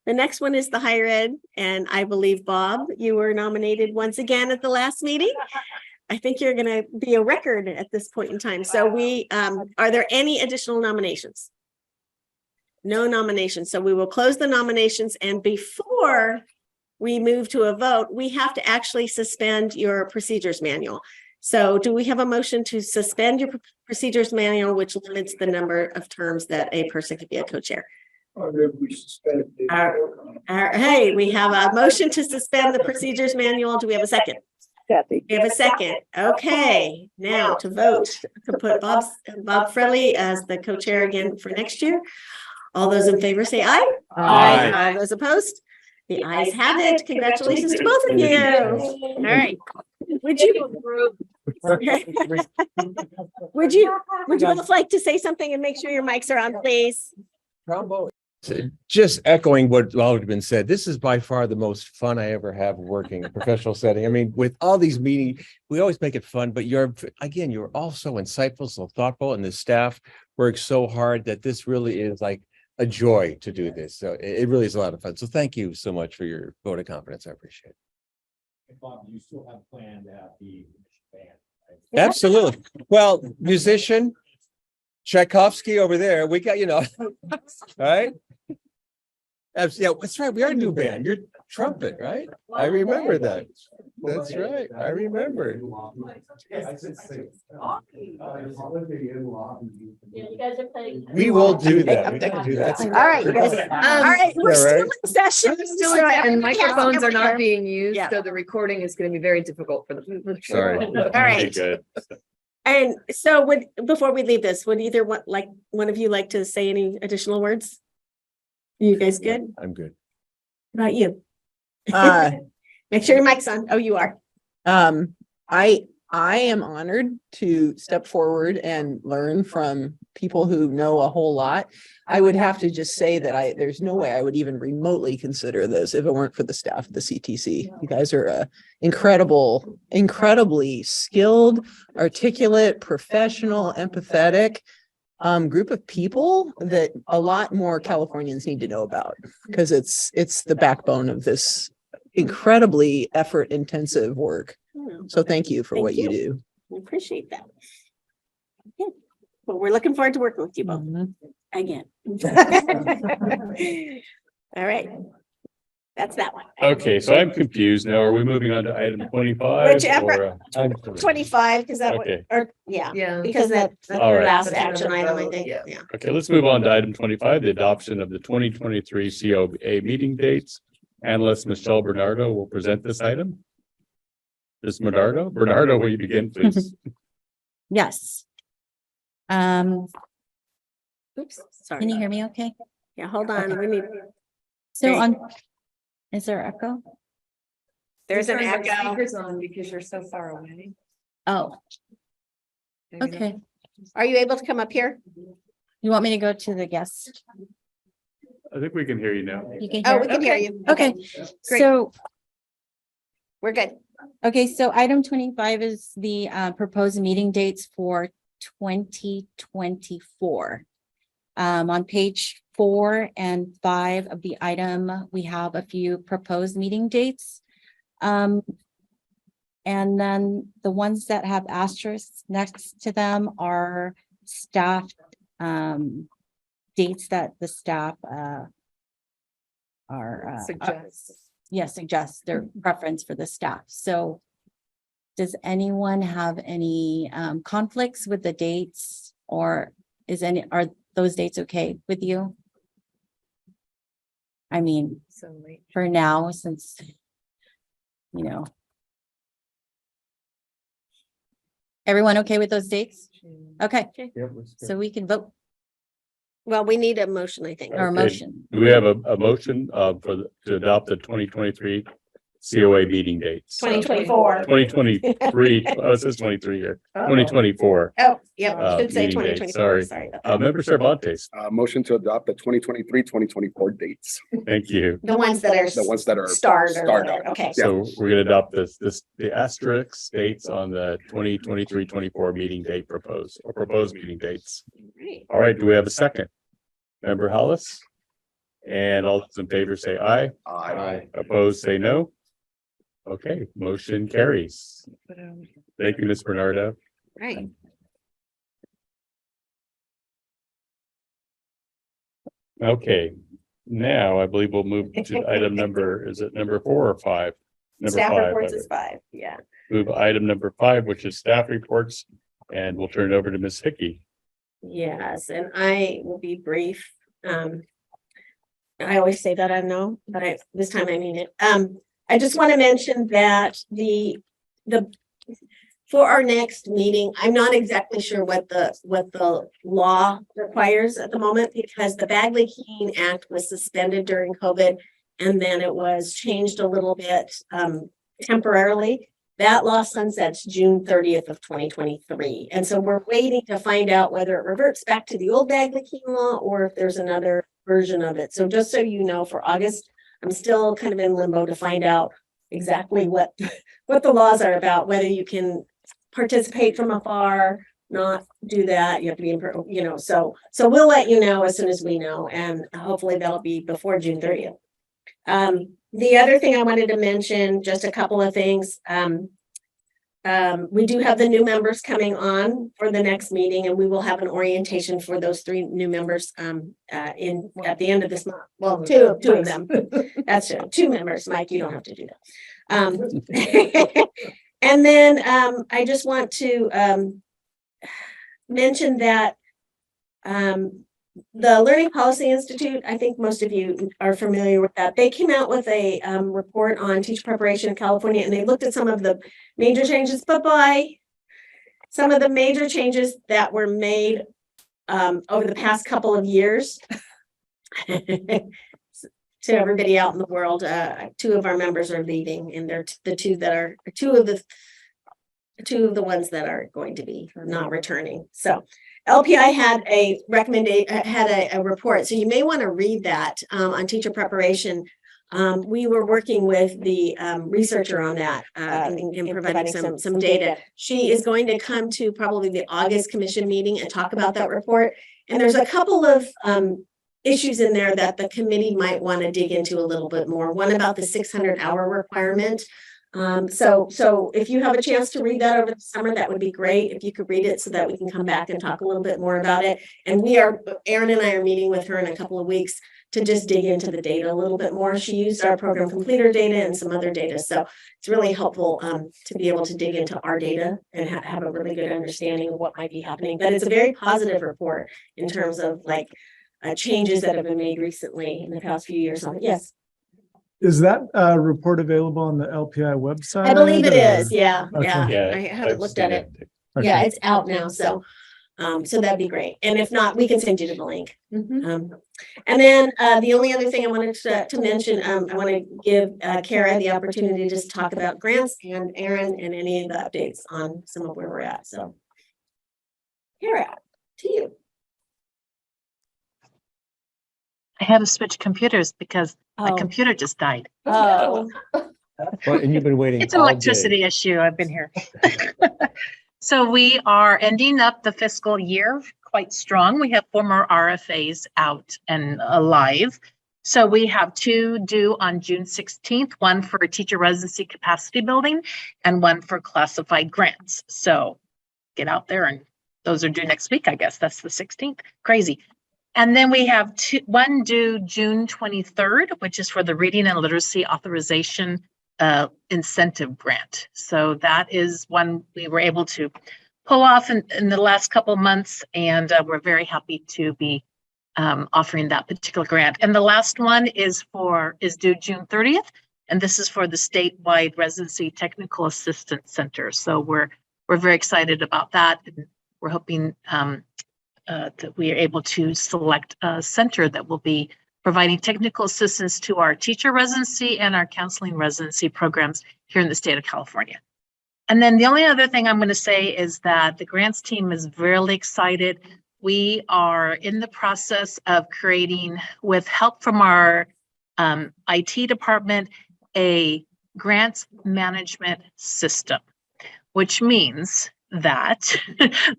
the next one is the higher ed. And I believe, Bob, you were nominated once again at the last meeting. I think you're going to be a record at this point in time. So are there any additional nominations? No nominations. So we will close the nominations, and before we move to a vote, we have to actually suspend your procedures manual. So do we have a motion to suspend your procedures manual, which limits the number of terms that a person could be a co-chair? Hey, we have a motion to suspend the procedures manual. Do we have a second? Kathy. We have a second. Okay, now to vote, to put Bob Frelly as the co-chair again for next year. All those in favor say aye. Aye. All those opposed? The ayes have it. Congratulations to both of you. All right. Would you both like to say something and make sure your mics are on, please? Just echoing what all had been said, this is by far the most fun I ever have working in a professional setting. I mean, with all these meetings, we always make it fun, but you're all so insightful, so thoughtful, and the staff works so hard that this really is like a joy to do this. So it really is a lot of fun. So thank you so much for your vote of confidence. I appreciate it. Bob, you still have planned to have the band, right? Absolutely. Well, musician, Tchaikovsky over there, we got, right? Yeah, that's right. We are a new band. You're trumpet, right? I remember that. That's right. I remember. We will do that. We can do that. All right, you guys. All right, we're still in session. And microphones are not being used, Yeah. so the recording is going to be very difficult for them. Sorry. All right. Good. And so before we leave this, would either one of you like to say any additional words? You guys good? I'm good. What about you? Uh, Make sure your mic's on. Oh, you are. I am honored to step forward and learn from people who know a whole lot. I would have to just say that there's no way I would even remotely consider this if it weren't for the staff of the CTC. You guys are incredibly skilled, articulate, professional, empathetic group of people that a lot more Californians need to know about, because it's the backbone of this incredibly effort intensive work. So thank you for what you do. We appreciate that. Okay. Well, we're looking forward to working with you both again. All right. That's that one. Okay, so I'm confused now. Are we moving on to item 25? Whichever. or, 25, because that Okay. or yeah, Yeah. because that's the All right. last action item, I think. Yeah. Yeah. Okay, let's move on to item 25, the adoption of the 2023 COA meeting dates. Analyst Michelle Bernardo will present this item. Ms. Bernardo, will you begin, please? Yes. Oops, Sorry. can you hear me okay? Yeah, hold on. We need. So Great. is there echo? There's an Turn your echo. Speakers on because you're so far away. Oh, There you go. okay. Are you able to come up here? You want me to go to the guest? I think we can hear you now. You can Oh, hear? we can hear you. Okay, Great. so, We're good. okay, so item 25 is the proposed meeting dates for 2024. On page 4 and 5 of the item, we have a few proposed meeting dates. And then the ones that have asterisks next to them are staff dates that the staff are suggest their preference for the staff. So does anyone have any conflicts with the dates, or are those dates okay with you? I mean, So late. for now, since everyone okay with those dates? Okay, so we can vote Well, we need a motion, I think. or a Okay. motion. Do we have a motion to adopt the 2023 COA meeting dates? 2024. 2023, oh, it says 23 here, 2024. Oh, yep, should say meeting dates, 2024. Sorry. Sorry about that. Member Cervantes, Motion to adopt the 2023-2024 dates. thank you. The ones that are. The ones that are starred. starred Or, out. okay. So we're gonna adopt the asterisk dates on the 2023-24 meeting date proposed meeting dates. Right. All right, do we have a second? Member Hollis? And all those in favor say aye. Aye. Opposed, say no. Okay, motion carries. Thank you, Ms. Bernardo. Right. Okay, now I believe we'll move to item number, is it number 4 or 5? Number Staff 5. reports is 5, yeah. Move item number 5, which is staff reports, and we'll turn it over to Ms. Hickey. Yes, and I will be brief. I always say that, I know, but this time I mean it. I just want to mention that the for our next meeting, I'm not exactly sure what the law requires at the moment, because the Bagley-Keene Act was suspended during COVID, and then it was changed a little bit temporarily. That law sunsets June 30th of 2023. And so we're waiting to find out whether it reverts back to the old Bagley-Keene law or if there's another version of it. So just so you know, for August, I'm still kind of in limbo to find out exactly what the laws are about, whether you can participate from afar, not do that. You have to be in, so we'll let you know as soon as we know, and hopefully that'll be before June 30th. The other thing I wanted to mention, just a couple of things. We do have the new members coming on for the next meeting, and we will have an orientation for those 3 new members at the end of this month. Well, two of them. That's true. 2 members. Mike, you don't have to do that. And then I just want to mention that the Learning Policy Institute, I think most of you are familiar with that. They came out with a report on teacher preparation in California, and they looked at some of the major changes, some of the major changes that were made over the past couple of years. To everybody out in the world, 2 of our members are leaving, and they're two of the ones that are going to be not returning. So LPI had a report, so you may want to read that on teacher preparation. We were working with the researcher on that and providing some data. She is going to come to probably the August commission meeting and talk about that report. And there's a couple of issues in there that the committee might want to dig into a little bit more. One about the 600-hour requirement. So if you have a chance to read that over the summer, that would be great. If you could read it so that we can come back and talk a little bit more about it. And Erin and I are meeting with her in a couple of weeks to just dig into the data a little bit more. She used our program completer data and some other data. So it's really helpful to be able to dig into our data and have a really good understanding of what might be happening. But it's a very positive report in terms of changes that have been made recently in the past few years. Yes. Is that report available on the LPI website? I believe it is. Yeah. Okay. Yeah. I haven't looked at it. Okay. Yeah, it's out now. So that'd be great. And if not, we can send you to the link. And then the only other thing I wanted to mention, I want to give Kara the opportunity to just talk about grants, and Erin and any of the updates on some of where we're at. So Kara, to you. I had to switch computers because my computer just died. Oh. Well, and you've been waiting. It's an electricity issue. I've been here. So we are ending up the fiscal year quite strong. We have 4 more RFAs out and alive. So we have 2 due on June 16th, one for teacher residency capacity building and one for classified grants. So get out there, and those are due next week, I guess. That's the 16th. Crazy. And then we have 1 due June 23rd, which is for the Reading and Literacy Authorization Incentive Grant. So that is one we were able to pull off in the last couple of months, and we're very happy to be offering that particular grant. And the last one is due June 30th, and this is for the statewide Residency Technical Assistance Center. So we're very excited about that, and we're hoping that we are able to select a center that will be providing technical assistance to our teacher residency and our counseling residency programs here in the state of California. And then the only other thing I'm going to say is that the grants team is really excited. We are in the process of creating, with help from our IT department, a grants management system, which means that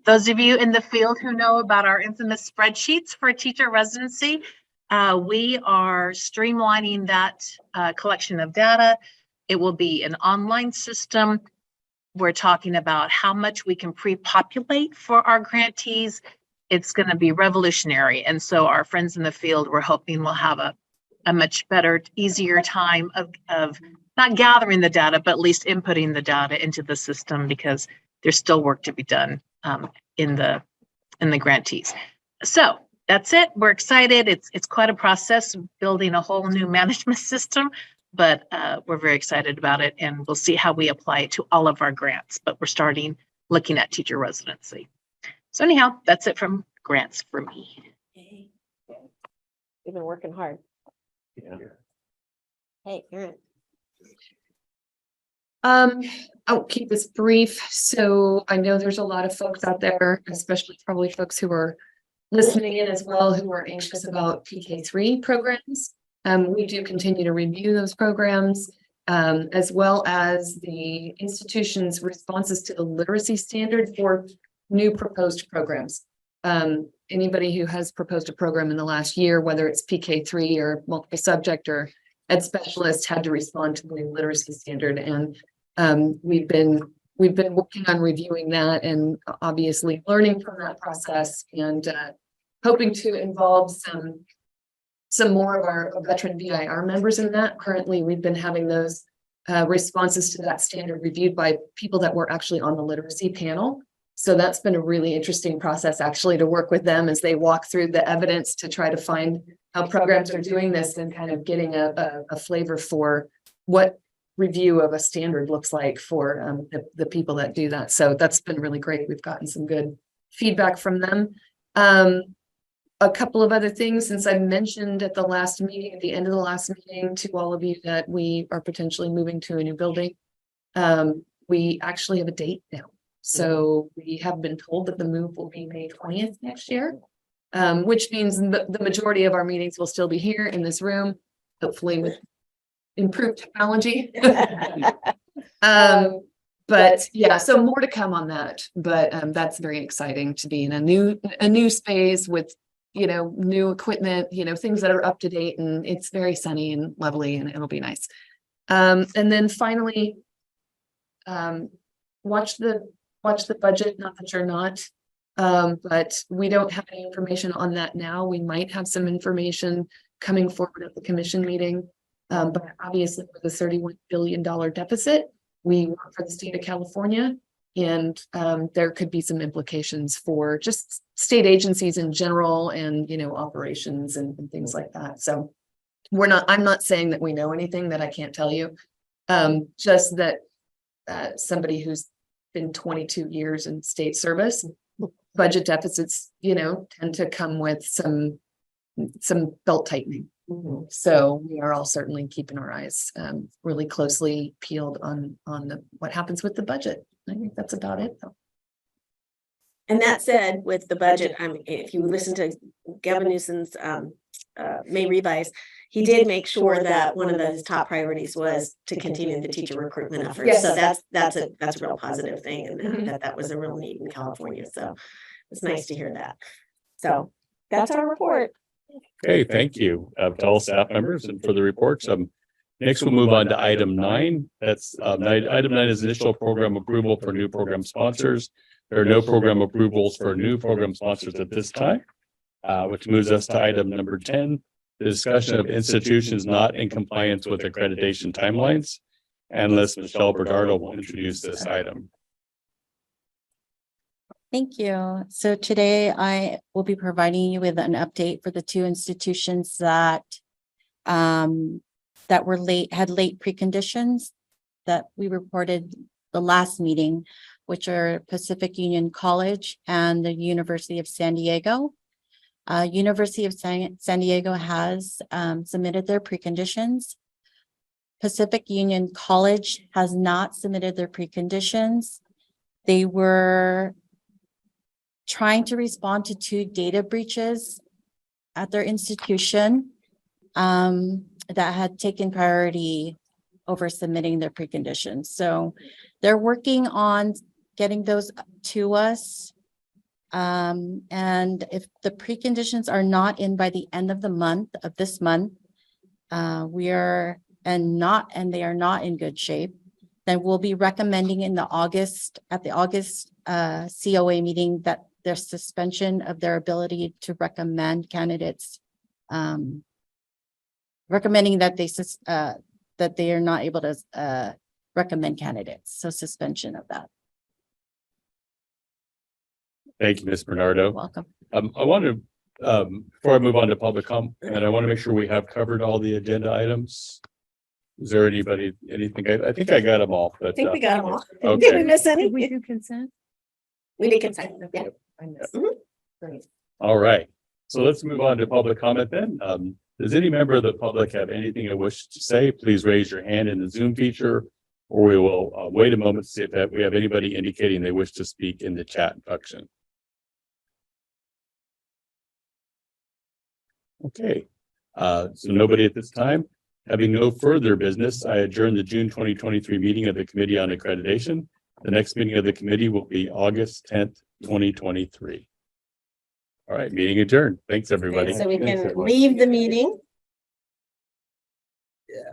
those of you in the field who know about our infamous spreadsheets for teacher residency, we are streamlining that collection of data. It will be an online system. We're talking about how much we can pre-populate for our grantees. it's going to be revolutionary. And so our friends in the field, we're hoping will have a much better, easier time of not gathering the data, but at least inputting the data into the system, because there's still work to be done in the grantees. So that's it. We're excited. It's quite a process building a whole new management system, but we're very excited about it, and we'll see how we apply it to all of our grants. But we're starting looking at teacher residency. So anyhow, that's it from grants for me. You've been working hard. Yeah. Hey, Erin. I'll keep this brief. So I know there's a lot of folks out there, especially probably folks who are listening in as well, who are anxious about PK3 programs. We do continue to review those programs, as well as the institution's responses to the literacy standard for new proposed programs. Anybody who has proposed a program in the last year, whether it's PK3 or multiple subject or ed specialist, had to respond to the new literacy standard. And we've been working on reviewing that and obviously learning from that process, and hoping to involve some more of our veteran VIR members in that. Currently, we've been having those responses to that standard reviewed by people that were actually on the literacy panel. So that's been a really interesting process, actually, to work with them as they walk through the evidence to try to find how programs are doing this, and kind of getting a flavor for what review of a standard looks like for the people that do that. So that's been really great. We've gotten some good feedback from them. A couple of other things, since I mentioned at the last meeting, at the end of the last meeting, to all of you that we are potentially moving to a new building. We actually have a date now. So we have been told that the move will be May 20th next year, which means the majority of our meetings will still be here in this room, hopefully with improved technology. But yeah, so more to come on that. But that's very exciting to be in a new space with, new equipment, things that are up to date, and it's very sunny and lovely, and it'll be nice. And then finally, watch the budget, not that you're not, but we don't have any information on that now. We might have some information coming forward at the commission meeting. But obviously with a $31 billion deficit, we work for the state of California, and there could be some implications for just state agencies in general, and, operations and things like that. So I'm not saying that we know anything that I can't tell you, just that somebody who's been 22 years in state service, budget deficits, tend to come with some belt tightening. So we are all certainly keeping our eyes really closely peeled on what happens with the budget. I think that's about it, though. And that said, with the budget, if you listen to Gavin Newsom's May revise, he did make sure that one of his top priorities was to continue the teacher recruitment efforts. Yes. So that's a real positive thing, and that was a real need in California. So it's nice to hear that. So that's our report. Okay, thank you to all staff members and for the reports. Next, we'll move on to item 9. That's item 9 is initial program approval for new program sponsors. There are no program approvals for new program sponsors at this time, which moves us to item number 10, the discussion of institutions not in compliance with accreditation timelines. Analyst Michelle Bernardo will introduce this item. Thank you. So today I will be providing you with an update for the 2 institutions that had late preconditions that we reported the last meeting, which are Pacific Union College and the University of San Diego. University of San Diego has submitted their preconditions. Pacific Union College has not submitted their preconditions. They were trying to respond to 2 data breaches at their institution that had taken priority over submitting their preconditions. So they're working on getting those to us. And if the preconditions are not in by the end of this month, they are not in good shape, then we'll be recommending at the August COA meeting that their suspension of their ability to recommend candidates, recommending that that they are not able to recommend candidates. So suspension of that. Thank you, Ms. Bernardo. Welcome. I want to, before I move on to public comment, I want to make sure we have covered all the agenda items. Is there anything? I think I got them all, but. I think we got them all. Okay. Did we miss any? Did we do consent? We did consent, yeah. Great. All right. So let's move on to public comment then. Does any member of the public have anything they wish to say? Please raise your hand in the Zoom feature, or we will wait a moment to see if we have anybody indicating they wish to speak in the chat function. Okay, so nobody at this time. Having no further business, I adjourn the June 2023 meeting of the Committee on Accreditation. The next meeting of the committee will be August 10th, 2023. All right, meeting adjourned. Thanks, everybody. So we can leave the meeting. Yeah.